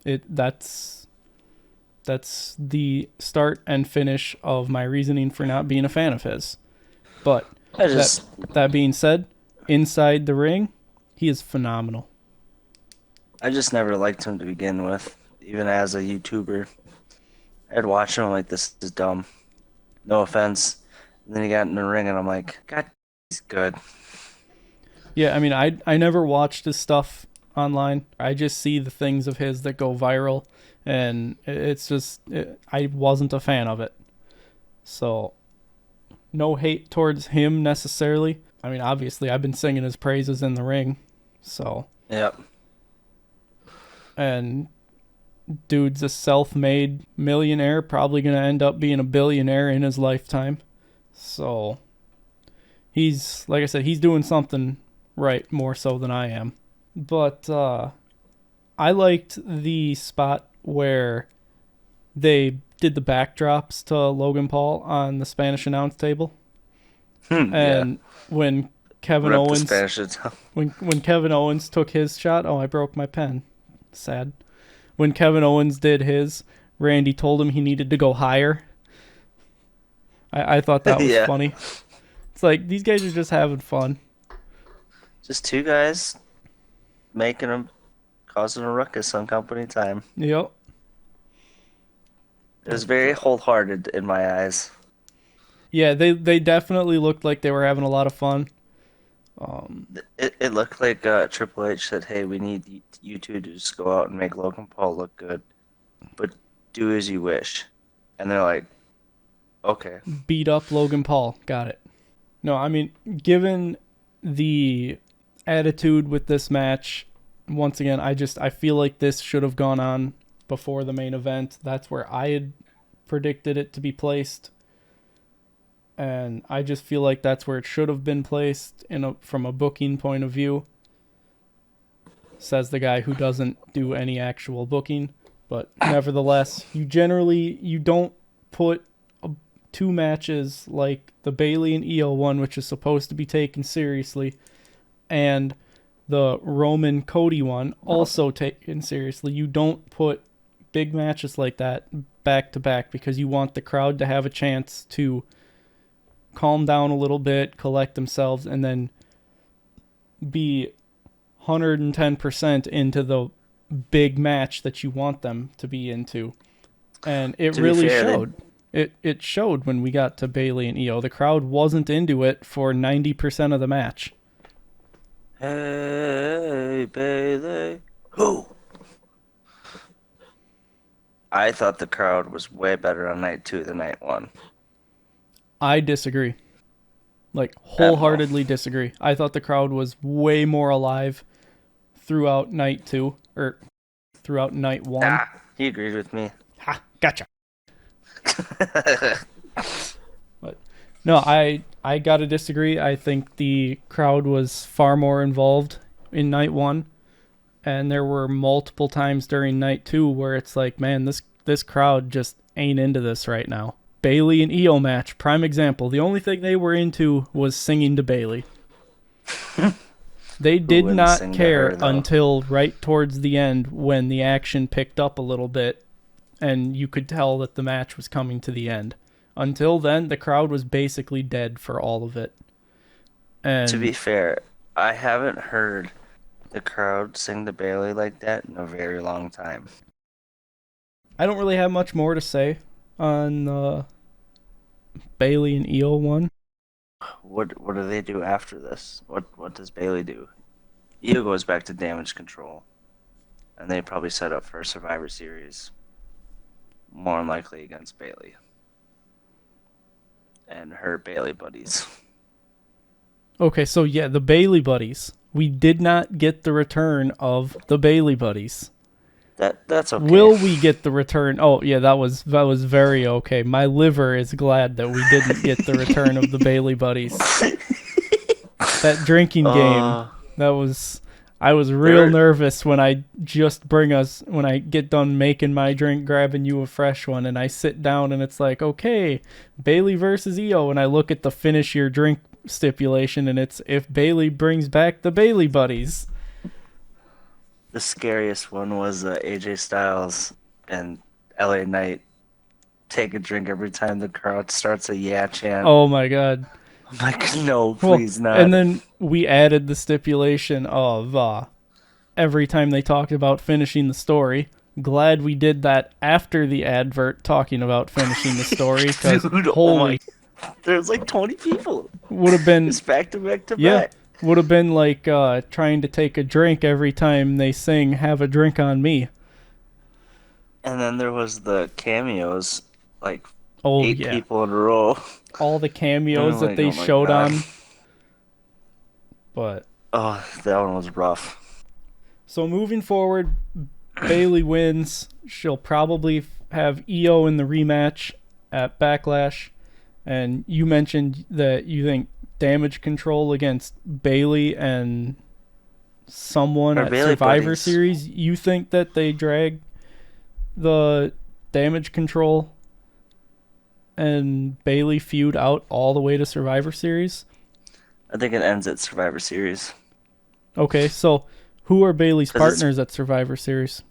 That's the start and finish of my reasoning for not being a fan of his. But
I just
That being said, inside the ring, he is phenomenal.
I just never liked him to begin with, even as a YouTuber. I'd watch him I'm like, this is dumb. No offense. And then he got in the ring, and I'm like, God, he's good.
Yeah, I mean, I never watched his stuff online. I just see the things of his that go viral, and I wasn't a fan of it. So, no hate towards him necessarily. I mean, obviously, I've been singing his praises in the ring, so.
Yep.
And dude's a self-made millionaire, probably gonna end up being a billionaire in his lifetime. So, he's, like I said, he's doing something right more so than I am. But I liked the spot where they did the backdrops to Logan Paul on the Spanish announce table. And when Kevin
Rip the
Owens
Spanish itself.
when Kevin Owens took his shot, oh, I broke my pen. Sad. When Kevin Owens did his, Randy told him he needed to go higher. I thought that was funny. It's like, these guys are just having fun.
Just two guys causing a ruckus on company time.
Yep.
It was very wholehearted in my eyes.
Yeah, they definitely looked like they were having a lot of fun.
It looked like Triple H said, "Hey, we need you two to just go out and make Logan Paul look good, but do as you wish." And they're like, "Okay."
Beat up Logan Paul. Got it. No, I mean, given the attitude with this match, once again, I feel like this should have gone on before the main event. That's where I had predicted it to be placed. And I just feel like that's where it should have been placed from a booking point of view. Says the guy who doesn't do any actual booking. But nevertheless, you don't put two matches like the Bayley and Io one, which is supposed to be taken seriously, and the Roman Cody one, also taken seriously. You don't put big matches like that back to back because you want the crowd to have a chance to calm down a little bit, collect themselves, and then be 110% into the big match that you want them to be into. And it really showed. It showed when we got to Bayley and Io. The crowd wasn't into it for 90% of the match.
Hey, Bayley. Who? I thought the crowd was way better on night 2 than night 1.
I disagree. Like, wholeheartedly disagree. I thought the crowd was way more alive throughout night 2, or throughout night 1.
Ah, he agreed with me.
Ha, gotcha. But no, I gotta disagree. I think the crowd was far more involved in night 1, and there were multiple times during night 2 where it's like, man, this crowd just ain't into this right now. Bayley and Io match, prime example. The only thing they were into was singing to Bayley. They did not care until right towards the end when the action picked up a little bit and you could tell that the match was coming to the end. Until then, the crowd was basically dead for all of it. And
to be fair, I haven't heard the crowd sing to Bayley like that in a very long time.
I don't really have much more to say on the Bayley and Io one.
What do they do after this? What does Bayley do? Io goes back to Damage Control, and they probably set up for a Survivor Series, more than likely against Bayley and her Bayley buddies.
Okay, so yeah, the Bayley buddies. We did not get the return of the Bayley buddies.
That's okay.
Will we get the return? Oh yeah, that was very okay. My liver is glad that we didn't get the return of the Bayley buddies. That drinking game, I was real nervous when I get done making my drink, grabbing you a fresh one, and I sit down and it's like, okay, Bayley versus Io, and I look at the finish your drink stipulation and it's if Bayley brings back the Bayley buddies.
The scariest one was AJ Styles and LA Knight take a drink every time the crowd starts a yeah chant.
Oh my god.
I'm like, no,
Well,
please not.
and then we added the stipulation of every time they talked about finishing the story. Glad we did that after the advert talking about finishing the story, because
Dude, oh
holy,
my, there's like 20 people.
would have been,
Just back to back to
yeah,
back.
would have been like trying to take a drink every time they sing "Have a Drink on Me."
And then there was the cameos, like
Oh
8
yeah,
people in a row.
all the
And
cameos
I'm
that
like,
they
oh my
showed
God.
on. But
Oh, that one was rough.
so moving forward, Bailey wins. She'll probably have Io in the rematch at Backlash. And you mentioned that you think Damage Control against Bailey and someone
Our
at
Bailey
Survivor
buddies.
Series. You think that they drag the Damage Control and Bailey feud out all the way to Survivor Series?
I think it ends at Survivor Series.
Okay, so who are Bailey's
'Cause it's-
partners at Survivor Series?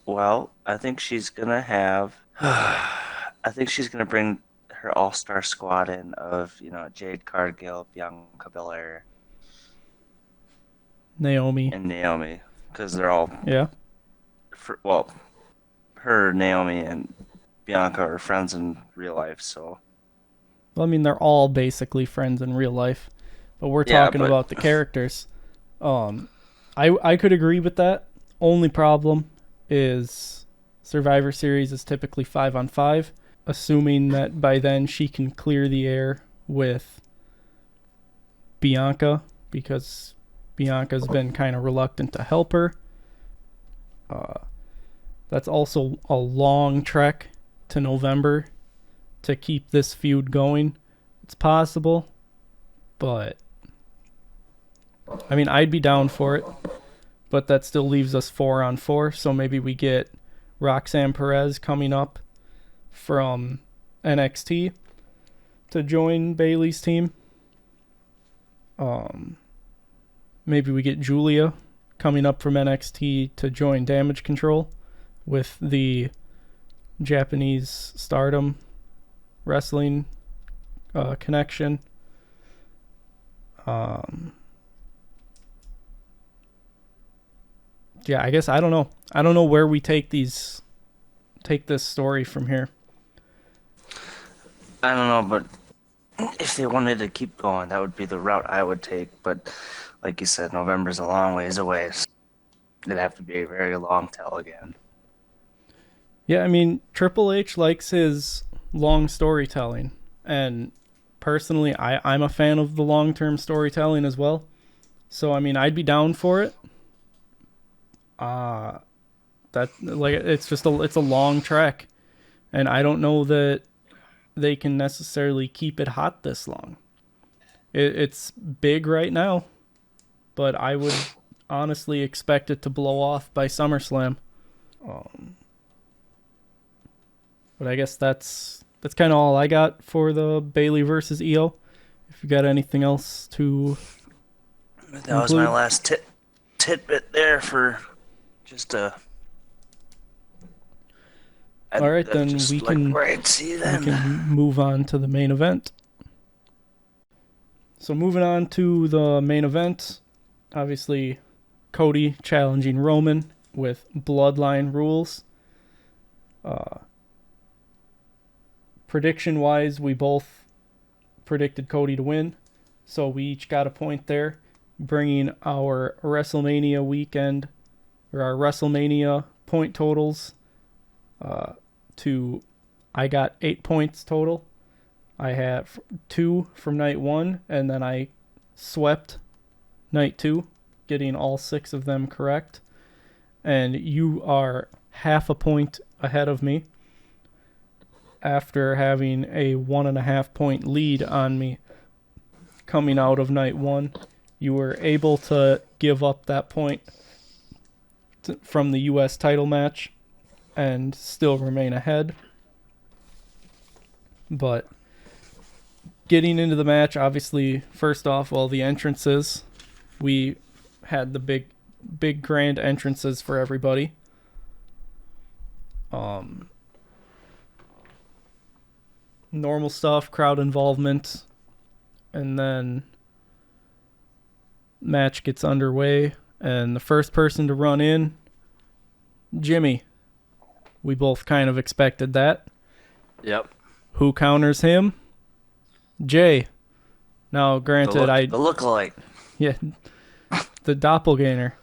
Well, I think she's gonna have. I think she's gonna bring her all-star squad in of Jade Cargill, Bianca Belair,
Naomi.
and Naomi, because they're all
Yeah.
her, Naomi, and Bianca are friends in real life. So
Well, I mean, they're all basically friends in real life, but we're
Yeah,
talking
but-
about the characters. I could agree with that. Only problem is Survivor Series is typically 5-on-5, assuming that by then she can clear the air with Bianca, because Bianca's been kind of reluctant to help her. That's also a long trek to November to keep this feud going. It's possible, but I mean, I'd be down for it, but that still leaves us 4-on-4, so maybe we get Roxanne Perez coming up from NXT to join Bailey's team. Maybe we get Julia coming up from NXT to join Damage Control with the Japanese Stardom wrestling connection. Yeah, I guess I don't know. I don't know where we take this story from here.
I don't know, but if they wanted to keep going, that would be the route I would take. But like you said, November's a long ways away. So it'd have to be a very long tell again.
Yeah, I mean, Triple H likes his long storytelling, and personally, I'm a fan of the long-term storytelling as well. So, I mean, I'd be down for it. It's a long trek, and I don't know that they can necessarily keep it hot this long. It's big right now, but I would honestly expect it to blow off by SummerSlam. But I guess that's kind of all I got for the Bailey versus Io. If you got anything else to
That was my last tidbit there for just a.
All right, then we can move on to the main event. So moving on to the main event, obviously Cody challenging Roman with bloodline rules. Prediction-wise, we both predicted Cody to win, so we each got a point there, bringing our WrestleMania weekend, or our WrestleMania point totals to, I got 8 points total. I have 2 from night 1, and then I swept night 2, getting all 6 of them correct. And you are half a point ahead of me after having a 1.5 point lead on me coming out of night 1. You were able to give up that point from the U.S. title match and still remain ahead. But getting into the match, obviously, first off, the entrances. We had the big grand entrances for everybody. normal stuff, crowd involvement, and then match gets underway, and the first person to run in, Jimmy. We both kind of expected that.
Yep.
Who counters him? Jay. Now, granted,
the lookalike.
Yeah, the doppelganger.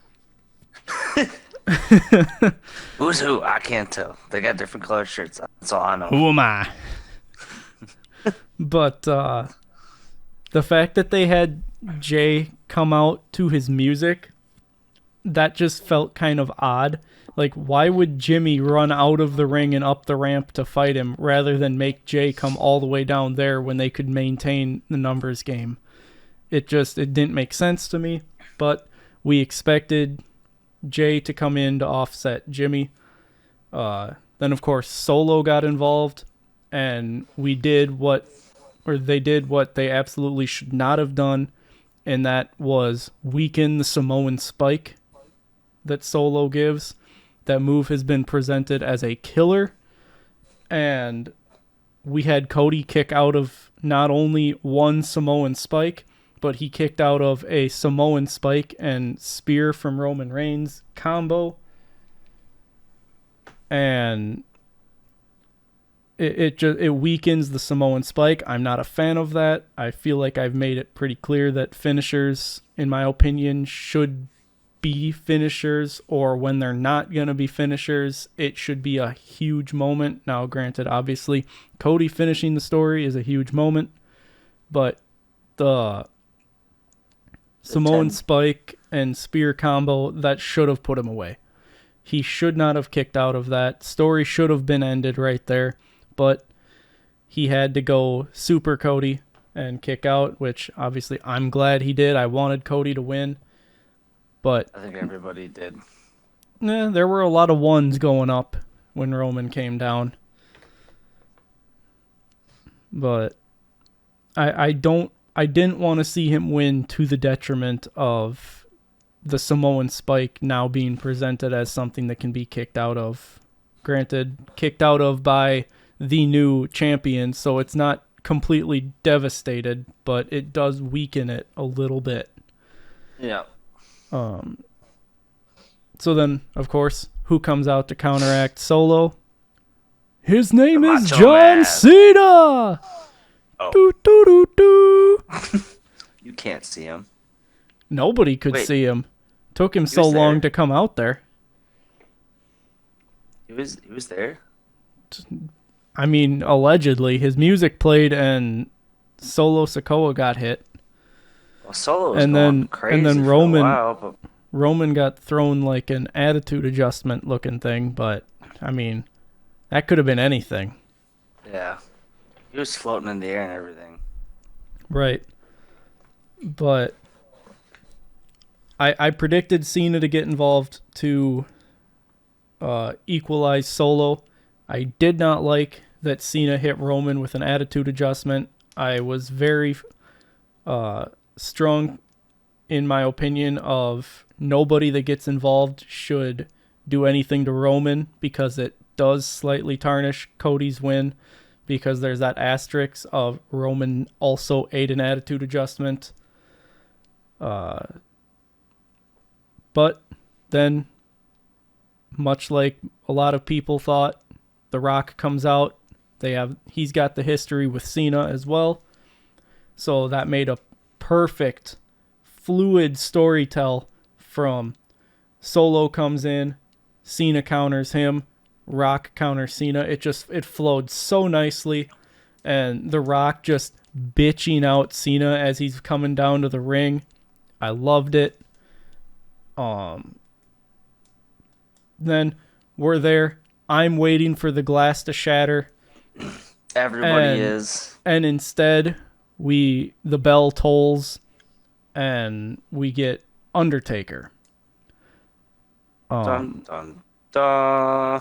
Who's who? I can't tell. They got different colored shirts on. That's all I know.
Who am I? But the fact that they had Jay come out to his music, that just felt kind of odd. Like, why would Jimmy run out of the ring and up the ramp to fight him rather than make Jay come all the way down there when they could maintain the numbers game? It didn't make sense to me, but we expected Jay to come in to offset Jimmy. Then, of course, Solo got involved, and they did what they absolutely should not have done, and that was weaken the Samoan spike that Solo gives. That move has been presented as a killer, and we had Cody kick out of not only one Samoan spike, but he kicked out of a Samoan spike and spear from Roman Reigns combo, and it weakens the Samoan spike. I'm not a fan of that. I feel like I've made it pretty clear that finishers, in my opinion, should be finishers, or when they're not going to be finishers, it should be a huge moment. Now, granted, obviously, Cody finishing the story is a huge moment, but the Samoan spike and spear combo, that should have put him away. He should not have kicked out of that. Story should have been ended right there, but he had to go Super Cody and kick out, which obviously I'm glad he did. I wanted Cody to win. But
I think everybody did.
There were a lot of ones going up when Roman came down. But I didn't want to see him win to the detriment of the Samoan spike now being presented as something that can be kicked out of. Granted, kicked out of by the new champion, so it's not completely devastated, but it does weaken it a little bit.
Yeah.
So then, of course, who comes out to counteract Solo? His name is John Cena!
Oh.
Doo, doo, doo, doo.
You can't see him.
Nobody could see him. Took him so long to come out there.
He was there?
I mean, allegedly. His music played and Solo Sikoa got hit.
Well, Solo was going crazy
and then
for
Roman,
a while, but
Roman got thrown like an attitude adjustment looking thing, but, I mean, that could have been anything.
Yeah. He was floating in the air and everything.
Right. But I predicted Cena to get involved to equalize Solo. I did not like that Cena hit Roman with an attitude adjustment. I was very strong in my opinion of nobody that gets involved should do anything to Roman, because it does slightly tarnish Cody's win, because there's that asterisk of Roman also ate an attitude adjustment. But then, much like a lot of people thought, The Rock comes out. He's got the history with Cena as well. So that made a perfect, fluid storytell from Solo comes in, Cena counters him, Rock counters Cena. It flowed so nicely, and The Rock just bitching out Cena as he's coming down to the ring. I loved it. Then we're there. I'm waiting for the glass to shatter.
Everybody is.
And instead, the bell tolls, and we get Undertaker.
Dun, dun, dun.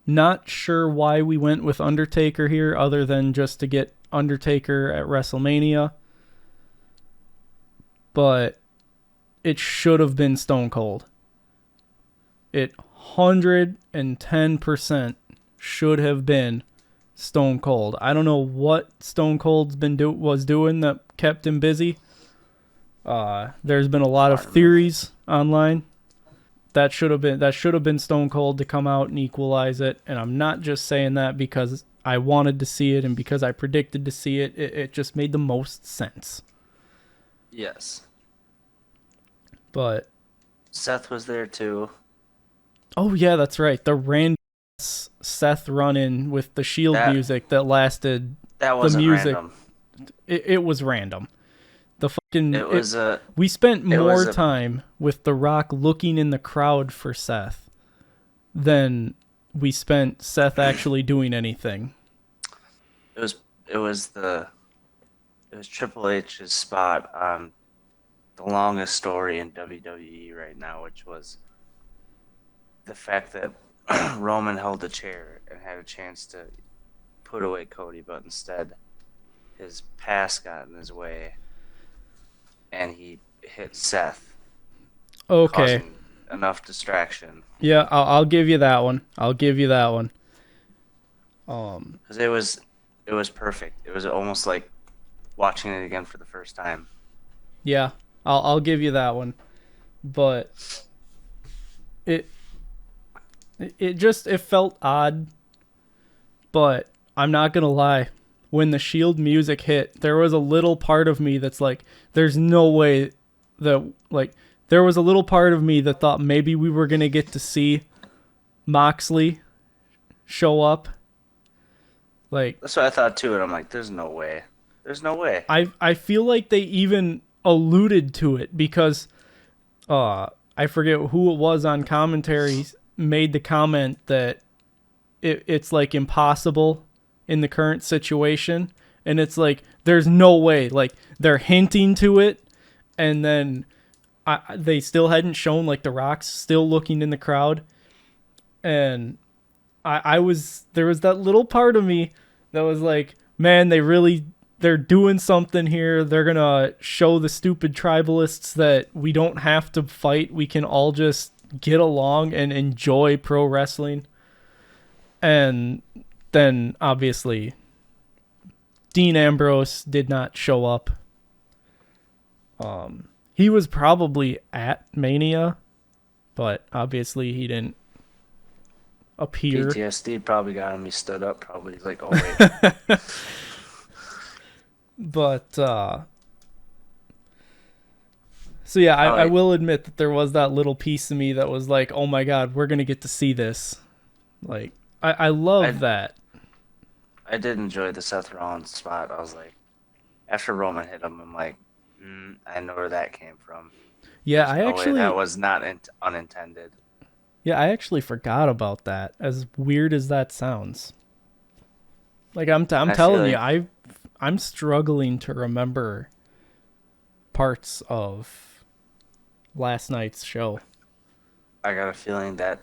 Not sure why we went with Undertaker here, other than just to get Undertaker at WrestleMania. But it should have been Stone Cold. It 110% should have been Stone Cold. I don't know what Stone Cold's was doing that kept him busy. There's been a lot of theories online. That should have been Stone Cold to come out and equalize it, and I'm not just saying that because I wanted to see it and because I predicted to see it. It just made the most sense.
Yes.
But
Seth was there too.
Oh yeah, that's right. The random Seth run-in with the Shield music that lasted.
That wasn't random.
It was random.
The
we spent more time with The Rock looking in the crowd for Seth than we spent Seth actually doing anything.
It was Triple H's spot on the longest story in WWE right now, which was the fact that Roman held a chair and had a chance to put away Cody, but instead his pass got in his way and he hit Seth.
Okay.
Causing enough distraction.
Yeah, I'll give you that one.
Because it was perfect. It was almost like watching it again for the first time.
Yeah, I'll give you that one. But it felt odd. But I'm not gonna lie. When the Shield music hit, there was a little part of me that's like, there's no way that, like, there was a little part of me that thought maybe we were going to get to see Moxley show up. Like,
that's what I thought too, and I'm like, there's no way. There's no way.
I feel like they even alluded to it because I forget who it was on commentary made the comment that it's like impossible in the current situation, and it's like there's no way. Like, they're hinting to it, and then they still hadn't shown like The Rock's still looking in the crowd, and there was that little part of me that was like, man, they're doing something here. They're gonna show the stupid tribalists that we don't have to fight, we can all just get along and enjoy pro wrestling. And then, obviously, Dean Ambrose did not show up. He was probably at Mania, but obviously he didn't appear.
PTSD probably got him. He stood up, probably. He's like, oh, wait.
But, so yeah, I will admit that there was that little piece of me that was like, oh my god, we're going to get to see this. Like, I love that.
I did enjoy the Seth Rollins spot. I was like, after Roman hit him, I'm like, I know where that came from.
Yeah,
that was not unintended.
Yeah, I actually forgot about that. As weird as that sounds. Like, I'm telling you, I'm struggling to remember parts of last night's show.
I got a feeling that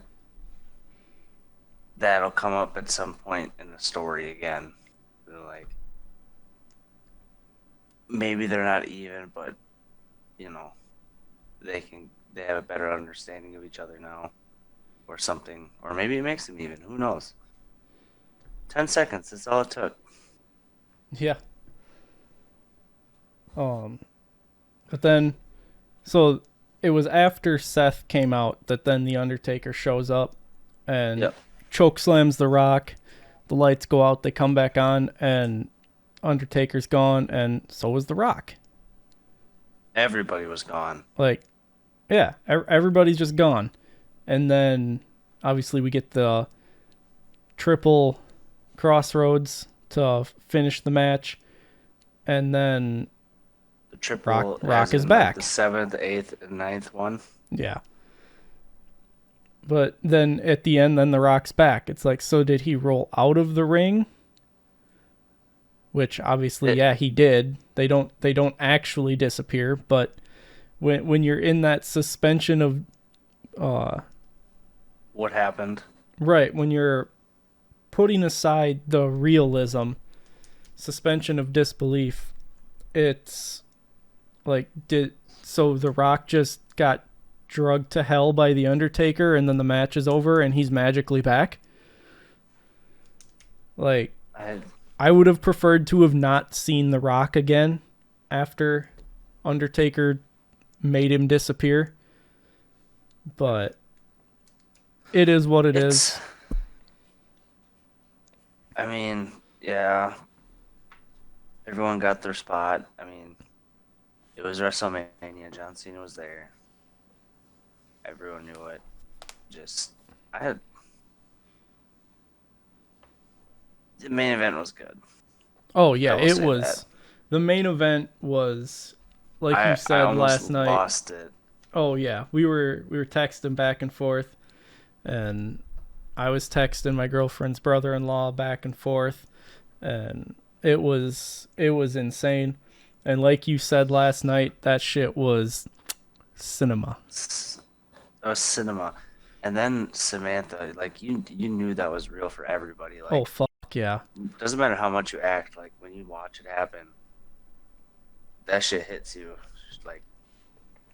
that'll come up at some point in the story again. They're like, maybe they're not even, but you know, they have a better understanding of each other now, or something, or maybe it makes them even. Who knows? 10 seconds. That's all it took.
Yeah. But then, so it was after Seth came out that then the Undertaker shows up and choke slams The Rock. The lights go out, they come back on, and Undertaker's gone, and so was The Rock.
Everybody was gone.
Like, yeah, everybody's just gone. And then, obviously, we get the triple crossroads to finish the match. And then
the triple
Rock is back.
Like the 7th, 8th, and 9th one.
Yeah. But then at the end, then The Rock's back. It's like, so did he roll out of the ring? Which obviously, he did. They don't actually disappear, but when you're in that suspension of
what happened? Right,
when you're putting aside the realism, suspension of disbelief, it's like, so The Rock just got drugged to hell by The Undertaker and then the match is over and he's magically back? Like, I would have preferred to have not seen The Rock again after Undertaker made him disappear. But it is what it is.
I mean, yeah. Everyone got their spot. I mean, it was WrestleMania. John Cena was there. Everyone knew it. The main event was good.
Oh yeah, it was. The main event was, like you said last night.
Lost it.
Oh yeah, we were texting back and forth, and I was texting my girlfriend's brother-in-law back and forth, and it was insane. And like you said last night, that shit was cinema.
It was cinema. And then Samantha, like you knew that was real for everybody. Like,
oh fuck yeah.
Doesn't matter how much you act, like when you watch it happen, that shit hits you. Like,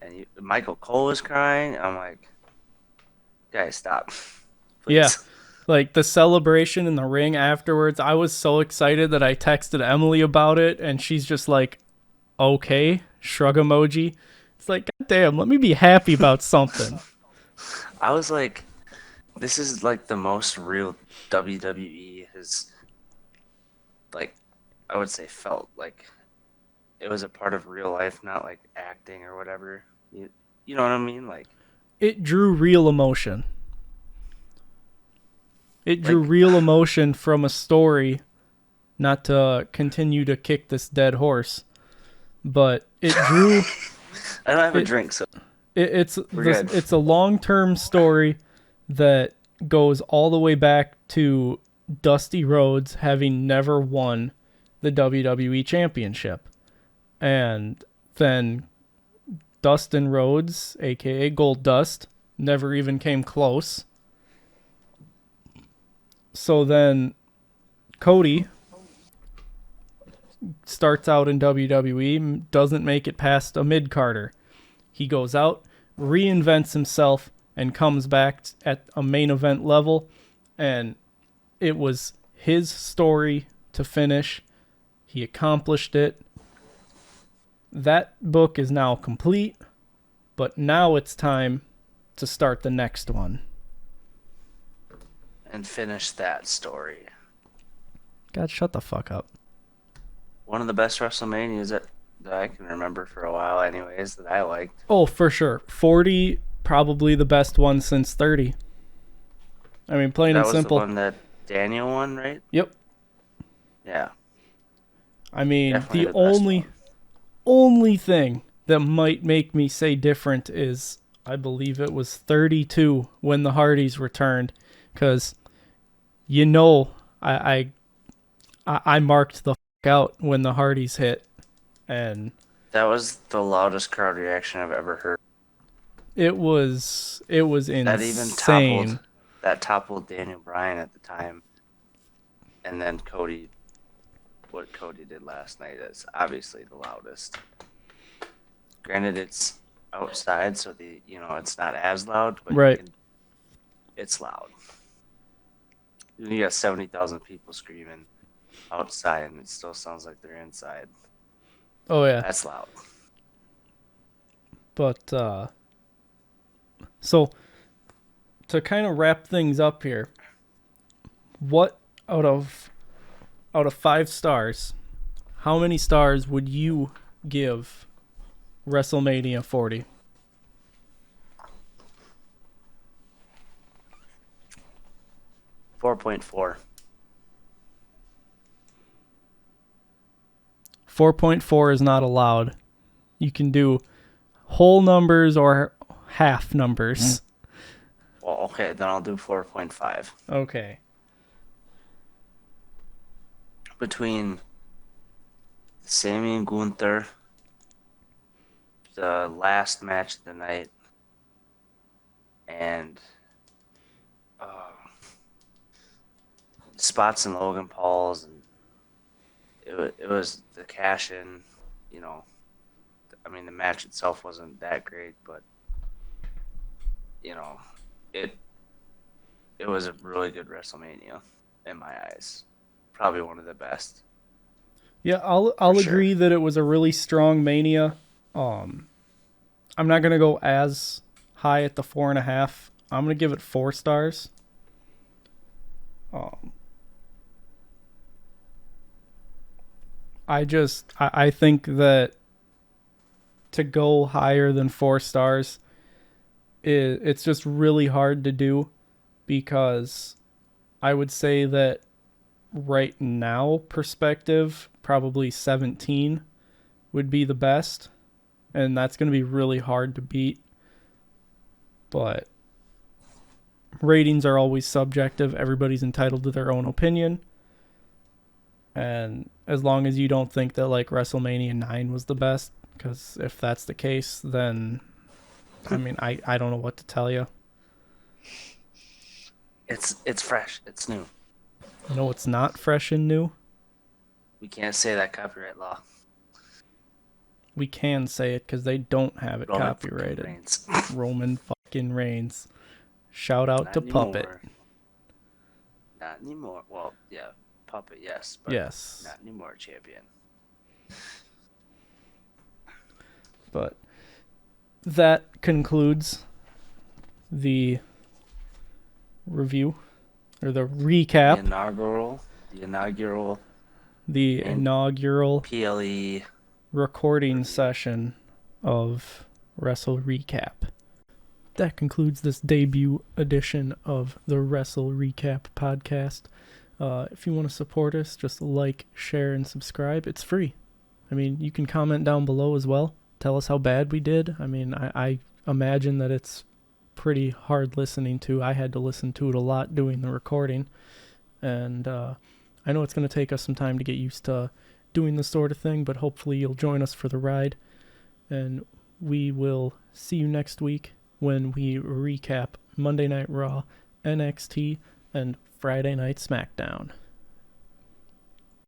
and Michael Cole was crying. I'm like, guys, stop. Please.
Yeah. Like the celebration in the ring afterwards, I was so excited that I texted Emily about it, and she's just like, okay, shrug emoji. It's like, God damn, let me be happy about something.
I was like, this is like the most real WWE has, like, I would say felt like it was a part of real life, not like acting or whatever. You know what I mean? Like,
it drew real emotion. It drew real emotion from a story, not to continue to kick this dead horse, but it drew...
I don't have a drink, so...
It's a long-term story that goes all the way back to Dusty Rhodes having never won the WWE Championship. And then Dustin Rhodes, a.k.a. Gold Dust, never even came close. So then Cody starts out in WWE, doesn't make it past a mid-carder. He goes out, reinvents himself, and comes back at a main event level. And it was his story to finish. He accomplished it. That book is now complete, but now it's time to start the next one.
And finish that story.
God, shut the fuck up.
One of the best WrestleManias that I can remember for a while anyways, that I liked.
Oh, for sure. 40, probably the best one since 30. I mean, plain and simple.
That was the one that Daniel won, right?
Yep.
Yeah.
I mean, the only thing that might make me say different is I believe it was 32 when the Hardys returned, because you know I marked the fuck out when the Hardys hit, and
that was the loudest crowd reaction I've ever heard.
It was insane.
That toppled Daniel Bryan at the time, and then what Cody did last night is obviously the loudest. Granted, it's outside, so it's not as loud, but
right.
It's loud. You got 70,000 people screaming outside, and it still sounds like they're inside.
Oh yeah,
that's loud.
But so to kind of wrap things up here, what out of 5 stars, how many stars would you give WrestleMania 40?
4.4.
4.4 is not allowed. You can do whole numbers or half numbers.
Well, okay, then I'll do 4.5.
Okay.
Between Sami and Gunther, the last match of the night, and spots in Logan Paul's, and it was the cash in. I mean, the match itself wasn't that great, but it was a really good WrestleMania in my eyes. probably one of the best.
Yeah, I'll
sure.
agree that it was a really strong Mania. I'm not gonna go as high at the 4.5. I'm gonna give it 4 stars. I think that to go higher than 4 stars, it's just really hard to do, because I would say that right now perspective, probably 17 would be the best, and that's going to be really hard to beat. But ratings are always subjective. Everybody's entitled to their own opinion. And as long as you don't think that like WrestleMania 9 was the best, because if that's the case, then I mean, I don't know what to tell you.
It's fresh. It's new.
You know what's not fresh and new?
We can't say that copyright law.
We can say it because they don't have it
Roman
copyrighted.
Reigns.
Roman fucking Reigns. Shout out
Not
to
anymore.
Puppet.
Not anymore. Well, yeah, Puppet, yes. But
Yes.
not anymore, champion.
But that concludes the review, or the recap.
The inaugural
The inaugural
PLE
recording session of WrestleRecap. That concludes this debut edition of the WrestleRecap podcast. If you want to support us, just like, share, and subscribe. It's free. I mean, you can comment down below as well. Tell us how bad we did. I mean, I imagine that it's pretty hard listening to. I had to listen to it a lot doing the recording. And I know it's going to take us some time to get used to doing this sort of thing, but hopefully you'll join us for the ride. And we will see you next week when we recap Monday Night Raw, NXT, and Friday Night SmackDown.